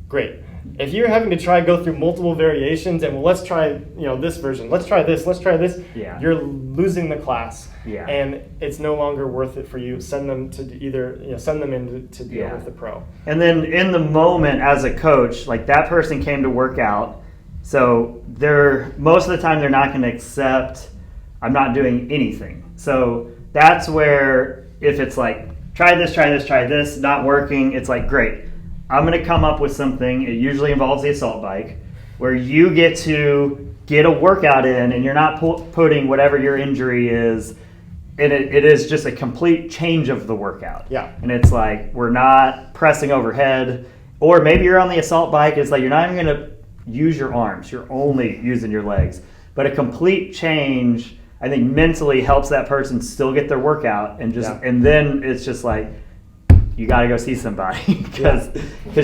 [SPEAKER 2] great. If you're having to go through multiple variations and let's try this version, let's try this, you're losing the class, and it's no longer worth it for you. Send them to send them in to deal with the pro. And
[SPEAKER 1] then in the moment as a coach, like that person came to work out, so most of the time they're not going to accept I'm not doing anything. So that's where if it's like try this, not working, it's like great. I'm going to come up with something, it usually involves the assault bike, where you get to get a workout in and you're not putting whatever your injury is, and it is just a complete change of the workout.
[SPEAKER 2] Yeah.
[SPEAKER 1] And it's like, we're not pressing overhead, or maybe you're on the assault bike, it's like you're not even going to use your arms, you're only using your legs. But a complete change, I think mentally helps that person still get their workout, and then it's just like, you got to go see somebody because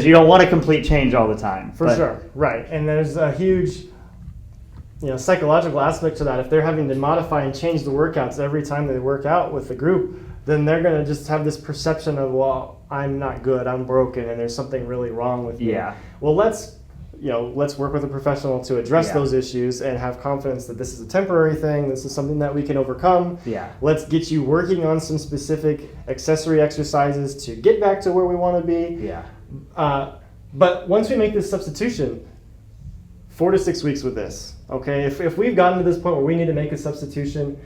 [SPEAKER 1] you don't want a complete change all the time.
[SPEAKER 2] For sure, right. And there's a huge psychological aspect to that. If they're having to modify and change the workouts every time they work out with the group, then they're going to just have this perception of, well, I'm not good, I'm broken, and there's something really wrong with me.
[SPEAKER 1] Yeah.
[SPEAKER 2] Well, let's work with a professional to address those issues and have confidence that this is a temporary thing, this is something that we can overcome.
[SPEAKER 1] Yeah.
[SPEAKER 2] Let's get you working on some specific accessory exercises to get back to where we want to be.
[SPEAKER 1] Yeah.
[SPEAKER 2] But once we make this substitution, 4 to 6 weeks with this, okay? If we've gotten to this point where we need to make a substitution,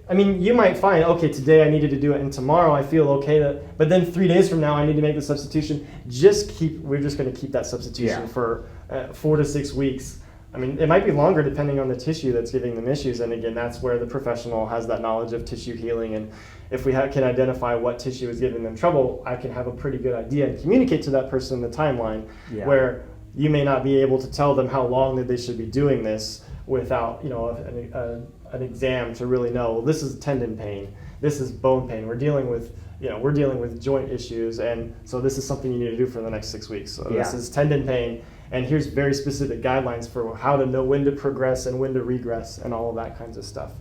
[SPEAKER 2] I mean, you might find, okay, today I needed to do it, and tomorrow I feel okay, but then 3 days from now I need to make the substitution. We're just going to keep that substitution for 4 to 6 weeks. I mean, it might be longer depending on the tissue that's giving them issues, and again, that's where the professional has that knowledge of tissue healing, and if we can identify what tissue is giving them trouble, I can have a pretty good idea and communicate to that person the timeline where you may not be able to tell them how long that they should be doing this, without an exam to really know, well, this is tendon pain, this is bone pain. We're dealing with joint issues, and so this is something you need to do for the next 6 weeks. So this is tendon pain, and here's very specific guidelines for how to know when to progress and when to regress and all of that kinds of stuff.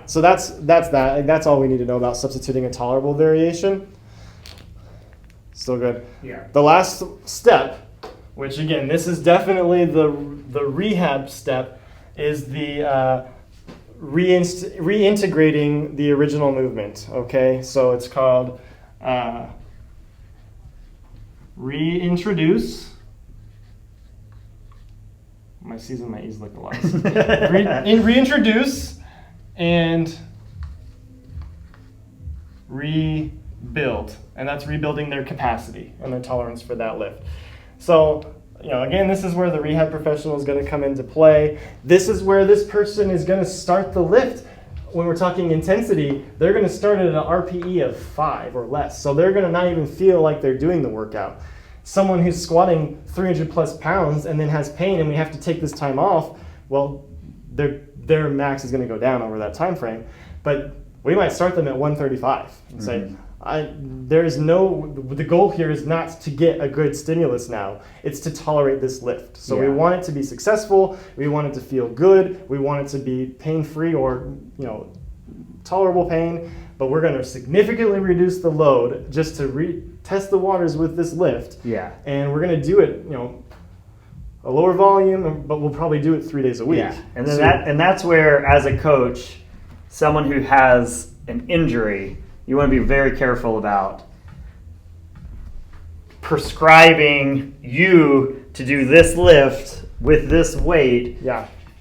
[SPEAKER 2] So that's that. That's all we need to know about substituting a tolerable variation. Still good.
[SPEAKER 1] Yeah.
[SPEAKER 2] The last step, which again, this is definitely the rehab step, is the reintegrating the original movement. Okay, so it's called reintroduce. My C's and my E's look a lot. Reintroduce and rebuild, and that's rebuilding their capacity and their tolerance for that lift. So, again, this is where the rehab professional is going to come into play. This is where this person is going to start the lift. When we're talking intensity, they're going to start at an RPE of 5 or less. So they're going to not even feel like they're doing the workout. Someone who's squatting 300 plus pounds and then has pain and we have to take this time off, well, their max is going to go down over that time frame. But we might start them at 135 and say, the goal here is not to get a good stimulus now. It's to tolerate this lift. So we want it to be successful. We want it to feel good. We want it to be pain-free or, tolerable pain. But we're going to significantly reduce the load just to test the waters with this lift.
[SPEAKER 1] Yeah.
[SPEAKER 2] And we're going to do it, a lower volume, but we'll probably do it 3 days a week.
[SPEAKER 1] Yeah. And then that's where, as a coach, someone who has an injury, you want to be very careful about prescribing you to do this lift with this weight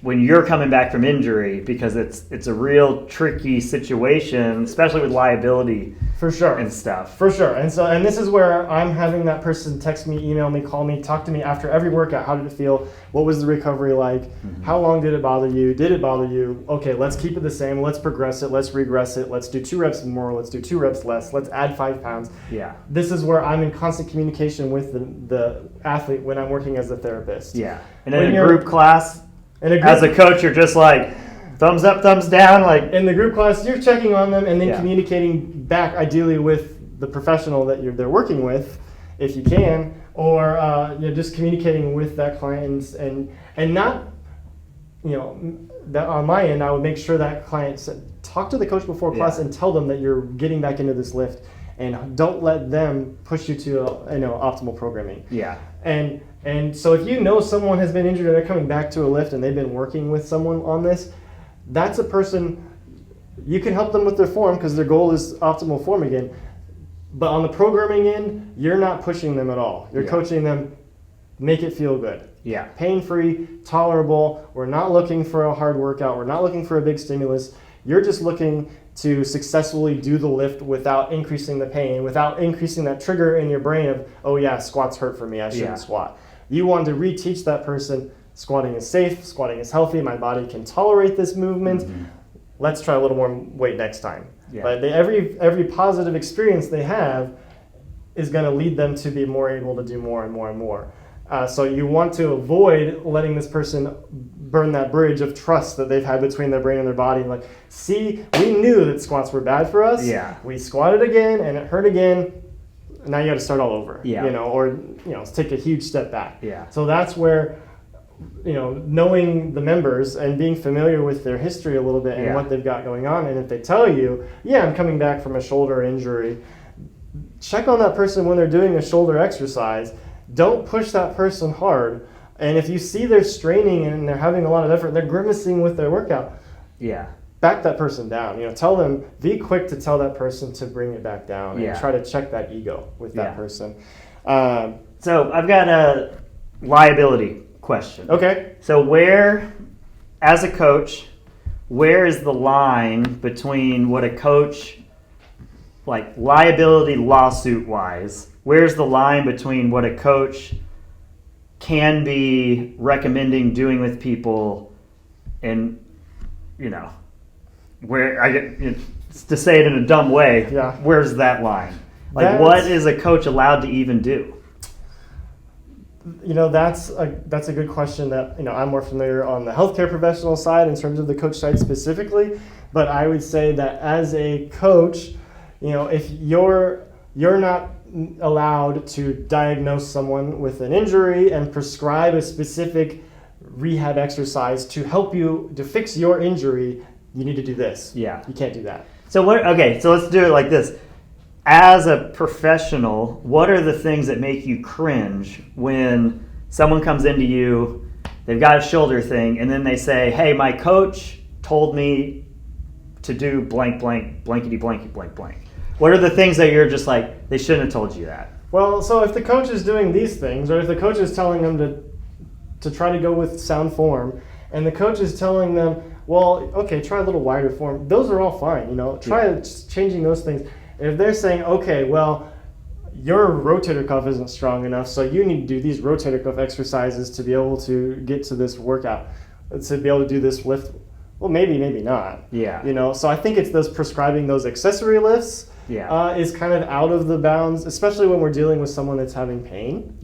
[SPEAKER 1] when you're coming back from injury, because it's a real tricky situation, especially with liability
[SPEAKER 2] for sure
[SPEAKER 1] and stuff.
[SPEAKER 2] For sure. And this is where I'm having that person text me, email me, call me, talk to me after every workout. How did it feel? What was the recovery like? Mm-hmm. How long did it bother you? Did it bother you? Okay, let's keep it the same. Let's progress it. Let's regress it. Let's do 2 reps more. Let's do 2 reps less. Let's add 5 pounds.
[SPEAKER 1] Yeah.
[SPEAKER 2] This is where I'm in constant communication with the athlete when I'm working as a therapist.
[SPEAKER 1] Yeah. And in a group class, as a coach, you're just like, thumbs up, thumbs down. Like
[SPEAKER 2] in the group class, you're checking on them and then communicating back, ideally with the professional that they're working with, if you can, or just communicating with that client and not, that on my end, I would make sure that client talk to the coach before class and tell them that you're getting back into this lift, and don't let them push you to optimal programming.
[SPEAKER 1] Yeah.
[SPEAKER 2] And so if someone has been injured and they're coming back to a lift and they've been working with someone on this, that's a person, you can help them with their form because their goal is optimal form again. But on the programming end, you're not pushing them at all. You're coaching them, make it feel good.
[SPEAKER 1] Yeah.
[SPEAKER 2] Pain-free, tolerable. We're not looking for a hard workout. We're not looking for a big stimulus. You're just looking to successfully do the lift without increasing the pain, without increasing that trigger in your brain of, oh yeah, squats hurt for me, I shouldn't squat. You want to reteach that person, squatting is safe, squatting is healthy, my body can tolerate this movement. Mm-hmm. Let's try a little more weight next time. Yeah. But every positive experience they have is going to lead them to be more able to do more and more and more. So you want to avoid letting this person burn that bridge of trust that they've had between their brain and their body. Like, see, we knew that squats were bad for us. Yeah. We squatted again and it hurt again. Now you got to start all over. Yeah. Or take a huge step back. Yeah. So that's where, knowing the members and being familiar with their history a little bit and what they've got going on. And if they tell you, I'm coming back from a shoulder injury, check on that person when they're doing a shoulder exercise. Don't push that person hard. And if you see they're straining and they're having a lot of effort, they're grimacing with their workout, back that person down. Tell them, be quick to tell that person to bring it back down and try to check that ego with that person.
[SPEAKER 1] So I've got a liability question.
[SPEAKER 2] Okay.
[SPEAKER 1] So where, as a coach, where is the line between what a coach, like liability lawsuit wise, where's the line between what a coach can be recommending doing with people and, where I get, to say it in a dumb way, where's that line? Like, what is a coach allowed to even do?
[SPEAKER 2] That's a good question that, I'm more familiar on the healthcare professional side in terms of the coach side specifically. But I would say that as a coach, if you're not allowed to diagnose someone with an injury and prescribe a specific rehab exercise to help you to fix your injury, you need to do this.
[SPEAKER 1] Yeah.
[SPEAKER 2] You can't do that.
[SPEAKER 1] So so let's do it like this. As a professional, what are the things that make you cringe when someone comes into you, they've got a shoulder thing, and then they say, hey, my coach told me to do blank, blank, blankety, blank, blank, blank. What are the things that you're just like, they shouldn't have told you that?
[SPEAKER 2] Well, so if the coach is doing these things, or if the coach is telling them to try to go with sound form, and the coach is telling them, well, okay, try a little wider form, those are all fine, try changing those things. If they're saying, okay, well, your rotator cuff isn't strong enough, so you need to do these rotator cuff exercises to be able to get to this workout, to be able to do this lift, well, maybe not.
[SPEAKER 1] Yeah.
[SPEAKER 2] So I think it's those prescribing those accessory lifts is kind of out of the bounds, especially when we're dealing with someone that's having pain.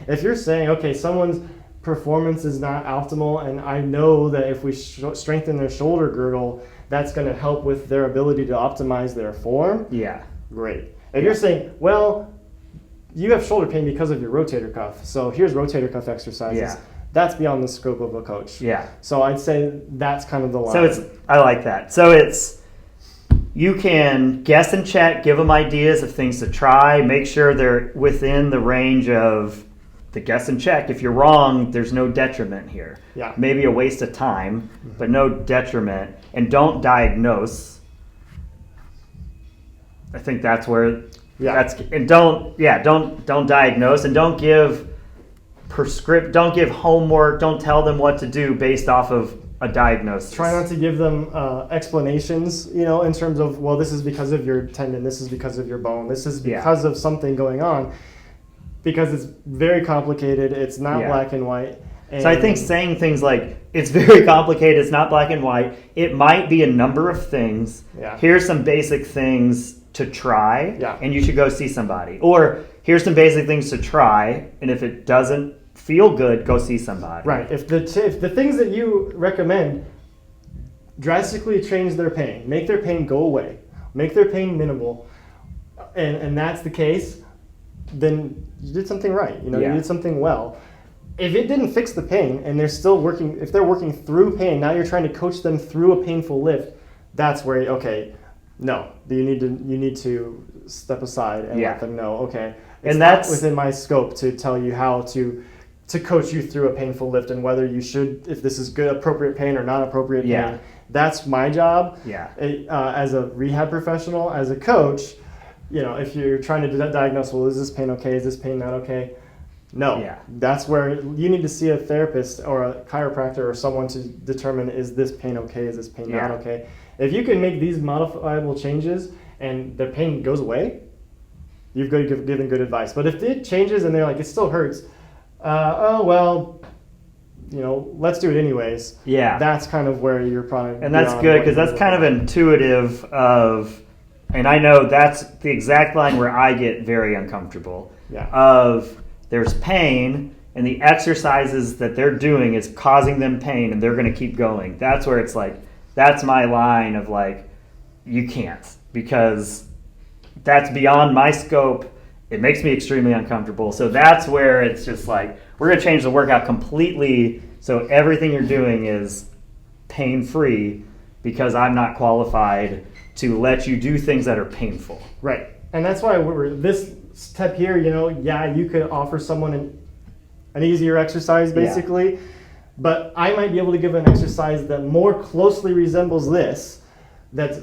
[SPEAKER 2] If you're saying, okay, someone's performance is not optimal, and I know that if we strengthen their shoulder girdle, that's going to help with their ability to optimize their form.
[SPEAKER 1] Yeah.
[SPEAKER 2] Great. If you're saying, well, you have shoulder pain because of your rotator cuff, so here's rotator cuff exercises.
[SPEAKER 1] Yeah.
[SPEAKER 2] That's beyond the scope of a coach.
[SPEAKER 1] Yeah.
[SPEAKER 2] So I'd say that's kind of the line.
[SPEAKER 1] So I like that. So you can guess and check, give them ideas of things to try, make sure they're within the range of the guess and check. If you're wrong, there's no detriment here.
[SPEAKER 2] Yeah.
[SPEAKER 1] Maybe a waste of time, but no detriment. And don't diagnose. I think that's where don't diagnose, and don't give don't give homework, don't tell them what to do based off of a diagnosis.
[SPEAKER 2] Try not to give them explanations, in terms of, well, this is because of your tendon, this is because of your bone, this is because of something going on. Because it's very complicated, it's not black and white.
[SPEAKER 1] So I think saying things like, it's very complicated, it's not black and white, it might be a number of things.
[SPEAKER 2] Yeah.
[SPEAKER 1] Here's some basic things to try,
[SPEAKER 2] Yeah.
[SPEAKER 1] and you should go see somebody. Or here's some basic things to try, and if it doesn't feel good, go see somebody.
[SPEAKER 2] Right. If the things that you recommend drastically change their pain, make their pain go away, make their pain minimal, and that's the case, then you did something right. You did something well. If it didn't fix the pain and they're still working, if they're working through pain, now you're trying to coach them through a painful lift, that's where, you need to step aside and let them know, okay, it's not within my scope to tell you how to coach you through a painful lift and whether you should, if this is good, appropriate pain or not appropriate pain. That's my job. As a rehab professional, as a coach, if you're trying to diagnose, well, is this pain okay? Is this pain not okay? No. That's where you need to see a therapist or a chiropractor or someone to determine, is this pain okay? Is this pain not okay? If you can make these modifiable changes and their pain goes away, you've given good advice. But if it changes and they're like, it still hurts, let's do it anyways. Yeah. That's kind of where you're probably.
[SPEAKER 1] And that's good, because that's kind of intuitive and I know that's the exact line where I get very uncomfortable. There's pain, and the exercises that they're doing is causing them pain, and they're going to keep going. That's where it's like, that's my line of like, you can't, because that's beyond my scope. It makes me extremely uncomfortable. So that's where it's just like, we're going to change the workout completely so everything you're doing is pain-free, because I'm not qualified to let you do things that are painful.
[SPEAKER 2] Right. And that's why this step here, you could offer someone an easier exercise, basically. But I might be able to give an exercise that more closely resembles this, that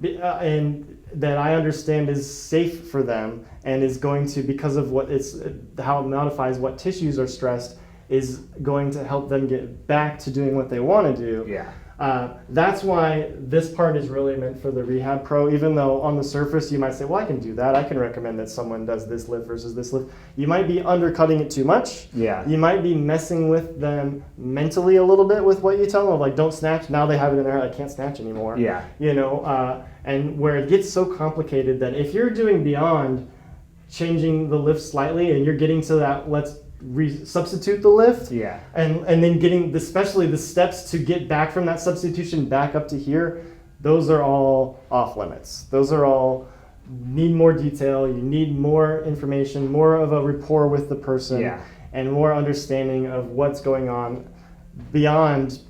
[SPEAKER 2] I understand is safe for them and is going to, because of how it modifies what tissues are stressed, is going to help them get back to doing what they want to do. That's why this part is really meant for the rehab pro, even though on the surface you might say, well, I can do that. I can recommend that someone does this lift versus this lift. You might be undercutting it too much. You might be messing with them mentally a little bit with what you tell them, like, don't snatch. Now they have it in their head, I can't snatch anymore. And where it gets so complicated that if you're doing beyond changing the lift slightly and you're getting to that, let's substitute the lift.
[SPEAKER 1] Yeah.
[SPEAKER 2] And then getting, especially the steps to get back from that substitution back up to here, those are all off limits. Those are all, need more detail, you need more information, more of a rapport with the person,
[SPEAKER 1] Yeah.
[SPEAKER 2] and more understanding of what's going on beyond,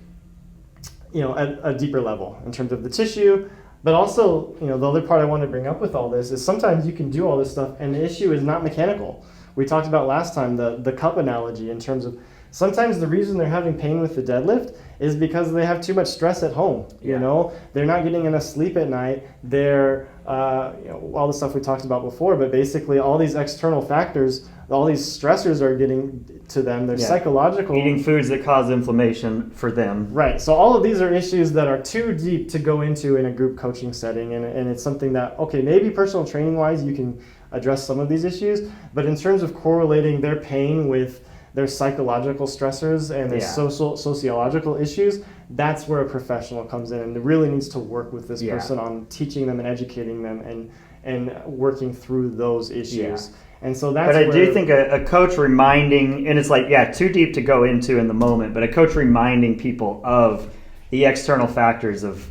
[SPEAKER 2] a deeper level in terms of the tissue. But also, the other part I want to bring up with all this is sometimes you can do all this stuff and the issue is not mechanical. We talked about last time the cup analogy in terms of sometimes the reason they're having pain with the deadlift is because they have too much stress at home. They're not getting enough sleep at night. They're all the stuff we talked about before, but basically all these external factors, all these stressors are getting to them. They're psychological.
[SPEAKER 1] Eating foods that cause inflammation for them.
[SPEAKER 2] Right. So all of these are issues that are too deep to go into in a group coaching setting, and it's something that, okay, maybe personal training wise you can address some of these issues, but in terms of correlating their pain with their psychological stressors and their sociological issues, that's where a professional comes in and really needs to work with this person on teaching them and educating them and working through those issues. And so that's.
[SPEAKER 1] But I do think a coach reminding, and it's like, too deep to go into in the moment, but a coach reminding people of the external factors of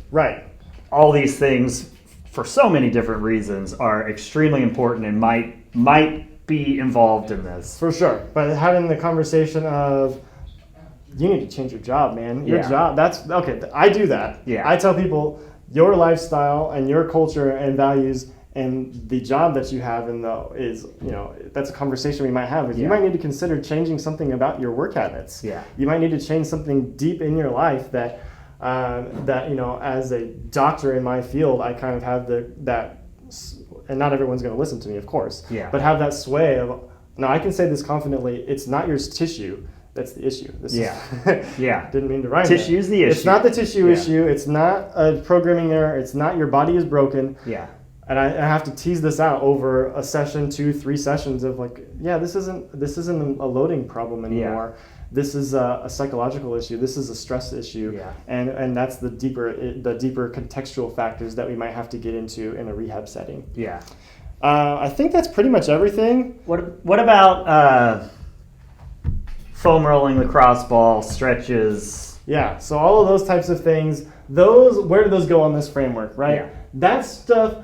[SPEAKER 1] all these things for so many different reasons are extremely important and might be involved in this.
[SPEAKER 2] For sure. But having the conversation of, you need to change your job, man. Your job, that's, okay, I do that.
[SPEAKER 1] Yeah.
[SPEAKER 2] I tell people, your lifestyle and your culture and values and the job that you have is, that's a conversation we might have. You might need to consider changing something about your work habits.
[SPEAKER 1] Yeah.
[SPEAKER 2] You might need to change something deep in your life that as a doctor in my field, I kind of have that, and not everyone's going to listen to me, of course, but have that sway of, now I can say this confidently, it's not your tissue that's the issue. Didn't mean to rhyme.
[SPEAKER 1] Tissue's the issue.
[SPEAKER 2] It's not the tissue issue. It's not a programming error. It's not your body is broken.
[SPEAKER 1] Yeah.
[SPEAKER 2] And I have to tease this out over a session, 2-3 sessions of like, this isn't a loading problem anymore. Yeah. This is a psychological issue. This is a stress issue. Yeah. And that's the deeper contextual factors that we might have to get into in a rehab setting.
[SPEAKER 1] Yeah.
[SPEAKER 2] I think that's pretty much everything.
[SPEAKER 1] What about foam rolling, lacrosse ball, stretches?
[SPEAKER 2] Yeah. So all of those types of things, where do those go on this framework, right?
[SPEAKER 1] Yeah.
[SPEAKER 2] That stuff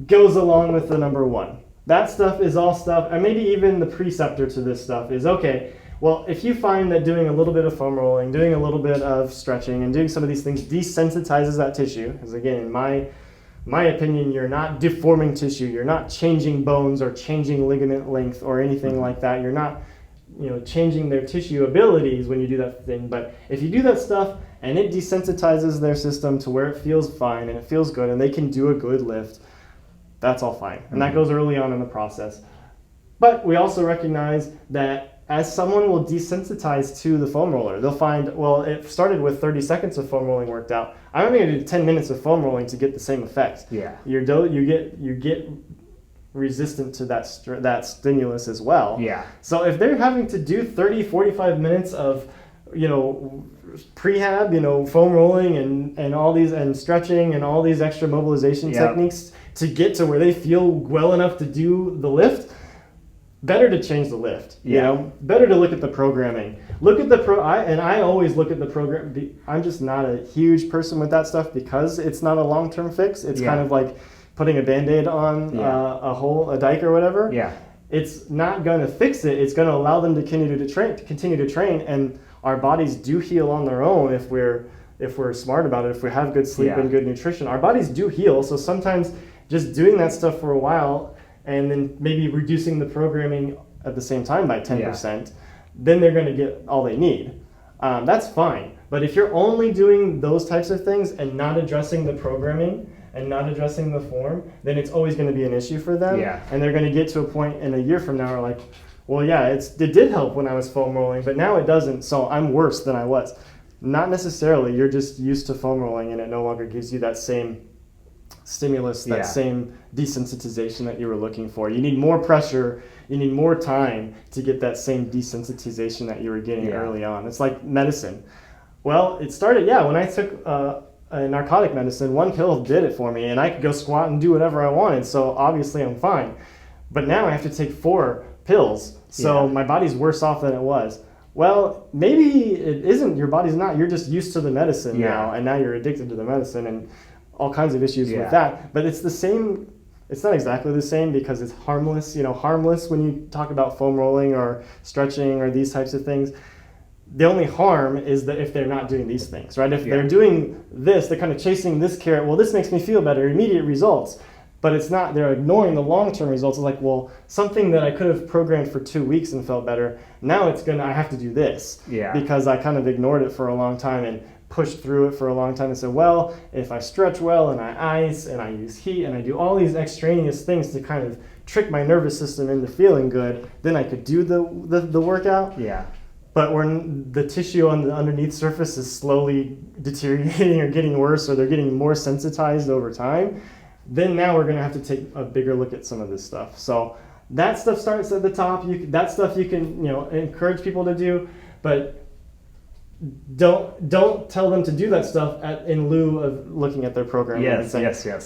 [SPEAKER 2] goes along with the number one. That stuff is all stuff, and maybe even the preceptor to this stuff is, okay, well, if you find that doing a little bit of foam rolling, doing a little bit of stretching, and doing some of these things desensitizes that tissue, because again, in my opinion, you're not deforming tissue, you're not changing bones or changing ligament length or anything like that. You're not, changing their tissue abilities when you do that thing. But if you do that stuff and it desensitizes their system to where it feels fine and it feels good and they can do a good lift, that's all fine. And that goes early on in the process. But we also recognize that as someone will desensitize to the foam roller, they'll find, well, it started with 30 seconds of foam rolling worked out. I'm going to do 10 minutes of foam rolling to get the same effect.
[SPEAKER 1] Yeah.
[SPEAKER 2] You get resistant to that stimulus as well.
[SPEAKER 1] Yeah.
[SPEAKER 2] So if they're having to do 30, 45 minutes of, prehab, foam rolling and all these, and stretching and all these extra mobilization techniques to get to where they feel well enough to do the lift, better to change the lift. Better to look at the programming. Look at I always look at the program. I'm just not a huge person with that stuff because it's not a long-term fix. It's kind of like putting a Band-Aid on a dike or whatever.
[SPEAKER 1] Yeah.
[SPEAKER 2] It's not going to fix it. It's going to allow them to continue to train, and our bodies do heal on their own if we're smart about it. If we have good sleep and good nutrition, our bodies do heal. So sometimes just doing that stuff for a while and then maybe reducing the programming at the same time by 10%, then they're going to get all they need. That's fine. But if you're only doing those types of things and not addressing the programming and not addressing the form, then it's always going to be an issue for them. Yeah. And they're going to get to a point in a year from now where like, well, it did help when I was foam rolling, but now it doesn't, so I'm worse than I was. Not necessarily. You're just used to foam rolling and it no longer gives you that same stimulus, that same desensitization that you were looking for. You need more pressure, you need more time to get that same desensitization that you were getting early on. It's like medicine. Well, it started, when I took a narcotic medicine, one pill did it for me and I could go squat and do whatever I wanted, so obviously I'm fine. But now I have to take 4 pills. So my body's worse off than it was. Well, maybe it isn't. Your body's not. You're just used to the medicine now, and now you're addicted to the medicine and all kinds of issues with that. But it's the same. It's not exactly the same because it's harmless. Harmless when you talk about foam rolling or stretching or these types of things. The only harm is that if they're not doing these things, right? If they're doing this, they're kind of chasing this carrot. Well, this makes me feel better, immediate results. But it's not, they're ignoring the long-term results. It's like, well, something that I could have programmed for 2 weeks and felt better, now I have to do this. Because I kind of ignored it for a long time and pushed through it for a long time and said, well, if I stretch well and I ice and I use heat and I do all these extraneous things to kind of trick my nervous system into feeling good, then I could do the workout. But when the tissue on the underneath surface is slowly deteriorating or getting worse, or they're getting more sensitized over time, then now we're going to have to take a bigger look at some of this stuff. So that stuff starts at the top. That stuff you can encourage people to do, but don't tell them to do that stuff in lieu of looking at their program.
[SPEAKER 1] Yes.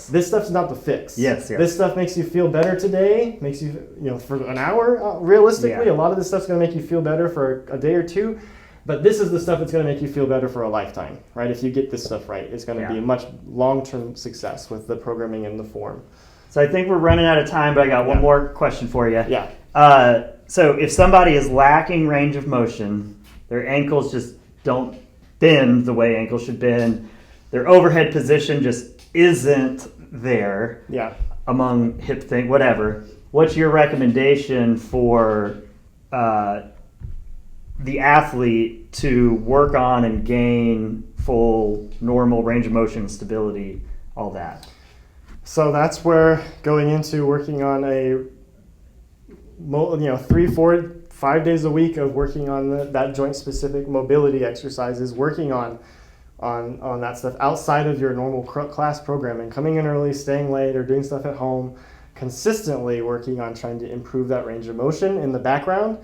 [SPEAKER 2] This stuff's not the fix.
[SPEAKER 1] Yes.
[SPEAKER 2] This stuff makes you feel better today. Makes you for an hour. Realistically, a lot of this stuff's going to make you feel better for a day or two. But this is the stuff that's going to make you feel better for a lifetime, right? If you get this stuff right, it's going to be a much long-term success with the programming and the form.
[SPEAKER 1] So I think we're running out of time, but I got one more question for you.
[SPEAKER 2] Yeah.
[SPEAKER 1] So if somebody is lacking range of motion, their ankles just don't bend the way ankles should bend, their overhead position just isn't there among hip thing, whatever, what's your recommendation for the athlete to work on and gain full normal range of motion, stability, all that?
[SPEAKER 2] So that's where going into working on 3, 4, 5 days a week of working on that joint specific mobility exercises, working on that stuff outside of your normal class programming, coming in early, staying late, or doing stuff at home, consistently working on trying to improve that range of motion in the background.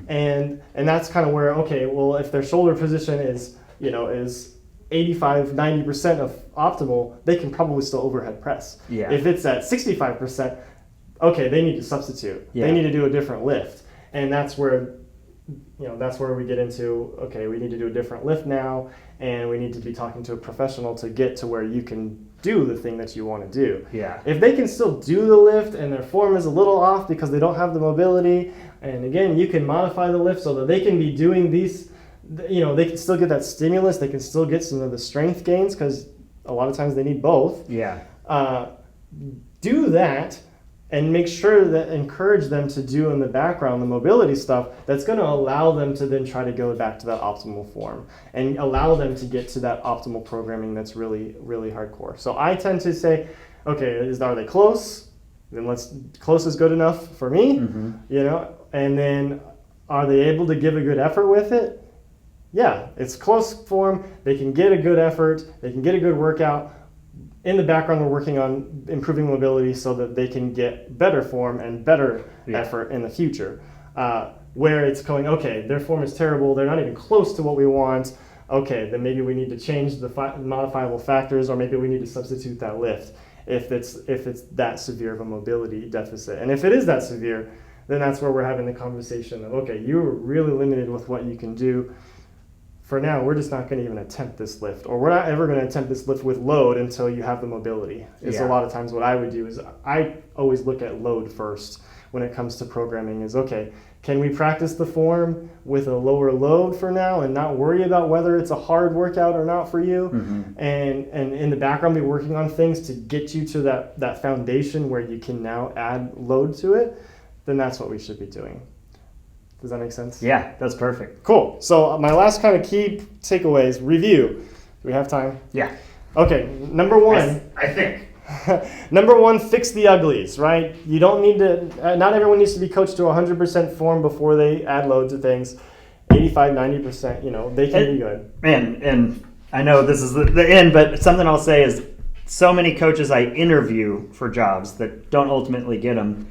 [SPEAKER 2] And that's kind of where, okay, well, if their shoulder position is 85-90% of optimal, they can probably still overhead press. If it's at 65%, okay, they need to substitute. They need to do a different lift. And that's where we get into, okay, we need to do a different lift now, and we need to be talking to a professional to get to where you can do the thing that you want to do. If they can still do the lift and their form is a little off because they don't have the mobility, and again, you can modify the lift so that they can be doing these, they can still get that stimulus, they can still get some of the strength gains, because a lot of times they need both. Do that, and make sure that encourage them to do in the background the mobility stuff that's going to allow them to then try to go back to that optimal form and allow them to get to that optimal programming that's really, really hardcore. So I tend to say, okay, are they close? Then close is good enough for me, and then are they able to give a good effort with it? Yeah, it's close form. They can get a good effort. They can get a good workout. In the background, we're working on improving mobility so that they can get better form and better effort in the future. Where it's going, okay, their form is terrible, they're not even close to what we want, okay, then maybe we need to change the modifiable factors, or maybe we need to substitute that lift if it's that severe of a mobility deficit. And if it is that severe, then that's where we're having the conversation of, okay, you're really limited with what you can do. For now, we're just not going to even attempt this lift, or we're not ever going to attempt this lift with load until you have the mobility. Is a lot of times what I would do is I always look at load first when it comes to programming. Is, okay, can we practice the form with a lower load for now and not worry about whether it's a hard workout or not for you? And in the background, be working on things to get you to that foundation where you can now add load to it. Then that's what we should be doing. Does that make sense?
[SPEAKER 1] Yeah, that's perfect.
[SPEAKER 2] Cool. So my last kind of key takeaways, review. Do we have time?
[SPEAKER 1] Yeah.
[SPEAKER 2] Okay, number one.
[SPEAKER 1] I think.
[SPEAKER 2] Number one, fix the uglies, right? You don't need to, not everyone needs to be coached to 100% form before they add load to things. 85, 90%, they can be good. Man,
[SPEAKER 1] and I know this is the end, but something I'll say is so many coaches I interview for jobs that don't ultimately get them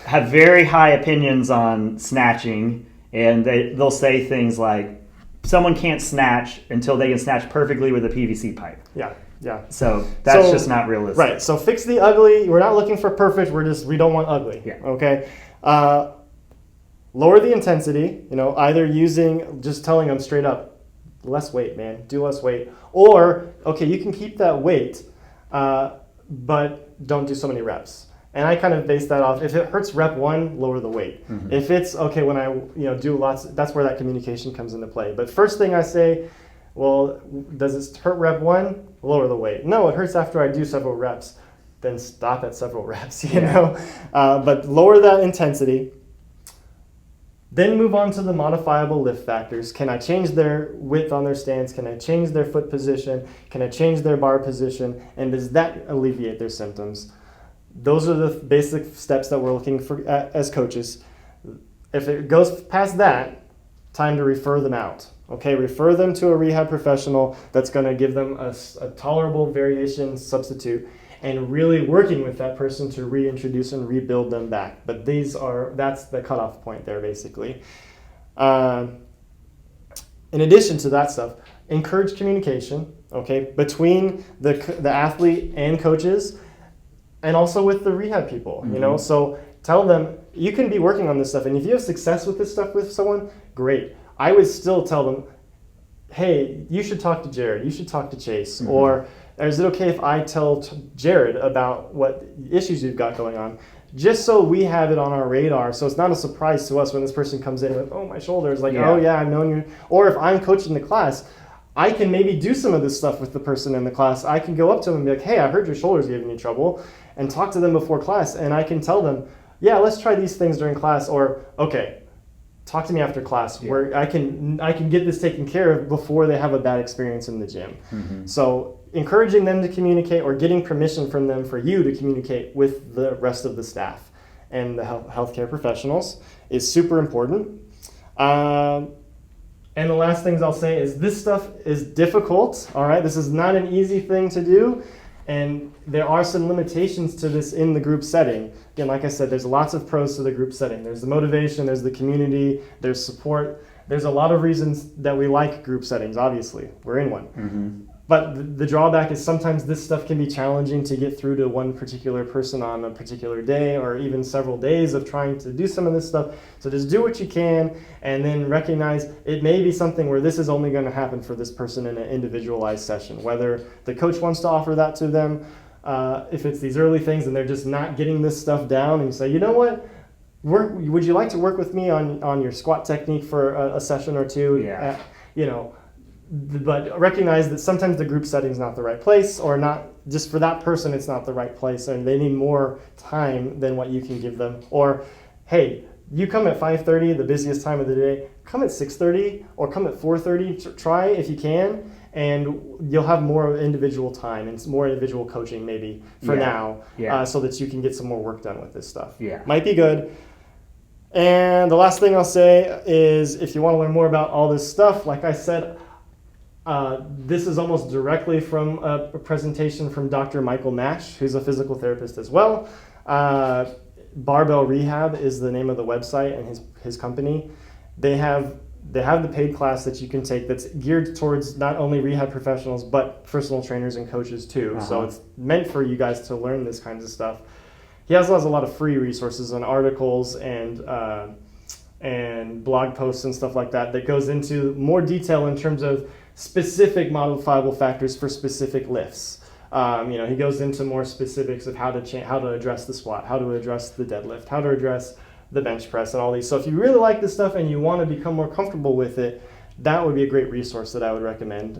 [SPEAKER 1] have very high opinions on snatching, and they'll say things like, someone can't snatch until they can snatch perfectly with a PVC pipe.
[SPEAKER 2] Yeah.
[SPEAKER 1] So that's just not realistic.
[SPEAKER 2] Right. So fix the ugly. We're not looking for perfect. We don't want ugly.
[SPEAKER 1] Yeah.
[SPEAKER 2] Okay. lower the intensity, either just telling them straight up, less weight, man, do less weight. Or, okay, you can keep that weight, but don't do so many reps. And I kind of base that off, if it hurts rep 1, lower the weight. Mm-hmm. If it's, okay, when I do lots, that's where that communication comes into play. But first thing I say, well, does it hurt rep 1? Lower the weight. No, it hurts after I do several reps. Then stop at several reps, But lower that intensity. Then move on to the modifiable lift factors. Can I change their width on their stance? Can I change their foot position? Can I change their bar position? And does that alleviate their symptoms? Those are the basic steps that we're looking for as coaches. If it goes past that, time to refer them out. Okay, refer them to a rehab professional that's going to give them a tolerable variation substitute, and really working with that person to reintroduce and rebuild them back. But that's the cutoff point there, basically. In addition to that stuff, encourage communication, okay, between the athlete and coaches, and also with the rehab people,
[SPEAKER 1] Mm-hmm.
[SPEAKER 2] So tell them, you can be working on this stuff, and if you have success with this stuff with someone, great. I would still tell them, hey, you should talk to Jared, you should talk to Chase,
[SPEAKER 1] Mm-hmm.
[SPEAKER 2] or is it okay if I tell Jared about what issues you've got going on? Just so we have it on our radar, so it's not a surprise to us when this person comes in with, oh, my shoulder is oh yeah, I've known you. Or if I'm coaching the class, I can maybe do some of this stuff with the person in the class. I can go up to them and be like, hey, I heard your shoulder's giving you trouble, and talk to them before class, and I can tell them, yeah, let's try these things during class, or okay, talk to me after class, where I can get this taken care of before they have a bad experience in the gym.
[SPEAKER 1] Mm-hmm.
[SPEAKER 2] So encouraging them to communicate, or getting permission from them for you to communicate with the rest of the staff and the healthcare professionals is super important. And the last things I'll say is this stuff is difficult, all right? This is not an easy thing to do, and there are some limitations to this in the group setting. Again, like I said, there's lots of pros to the group setting. There's the motivation, there's the community, there's support. There's a lot of reasons that we like group settings, obviously. We're in one.
[SPEAKER 1] Mm-hmm.
[SPEAKER 2] But the drawback is sometimes this stuff can be challenging to get through to one particular person on a particular day, or even several days of trying to do some of this stuff. So just do what you can, and then recognize it may be something where this is only going to happen for this person in an individualized session, whether the coach wants to offer that to them, if it's these early things and they're just not getting this stuff down, and you say, you know what, would you like to work with me on your squat technique for a session or two?
[SPEAKER 1] Yeah.
[SPEAKER 2] But recognize that sometimes the group setting is not the right place, or not just for that person, it's not the right place, and they need more time than what you can give them. Or, hey, you come at 5:30, the busiest time of the day, come at 6:30 or come at 4:30, try if you can, and you'll have more individual time and more individual coaching maybe for now, so that you can get some more work done with this stuff.
[SPEAKER 1] Yeah.
[SPEAKER 2] Might be good. And the last thing I'll say is, if you want to learn more about all this stuff, like I said, this is almost directly from a presentation from Dr. Michael Nash, who's a physical therapist as well. Barbell Rehab is the name of the website, and his company. They have the paid class that you can take that's geared towards not only rehab professionals but personal trainers and coaches too.
[SPEAKER 1] Uh-huh.
[SPEAKER 2] So it's meant for you guys to learn this kinds of stuff. He also has a lot of free resources and articles and blog posts and stuff like that goes into more detail in terms of specific modifiable factors for specific lifts. He goes into more specifics of how to address the squat, how to address the deadlift, how to address the bench press, and all these. So if you really like this stuff and you want to become more comfortable with it, that would be a great resource that I would recommend.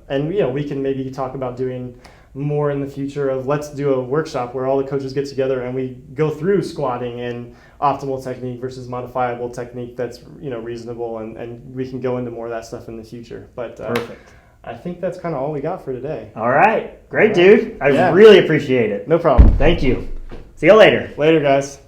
[SPEAKER 2] And we can maybe talk about doing more in the future of, let's do a workshop where all the coaches get together and we go through squatting and optimal technique versus modifiable technique that's reasonable, and we can go into more of that stuff in the future. But
[SPEAKER 1] Perfect.
[SPEAKER 2] I think that's kind of all we got for today.
[SPEAKER 1] All right. Great, dude. I
[SPEAKER 2] Yeah.
[SPEAKER 1] really appreciate it.
[SPEAKER 2] No problem.
[SPEAKER 1] Thank you. See you later.
[SPEAKER 2] Later, guys.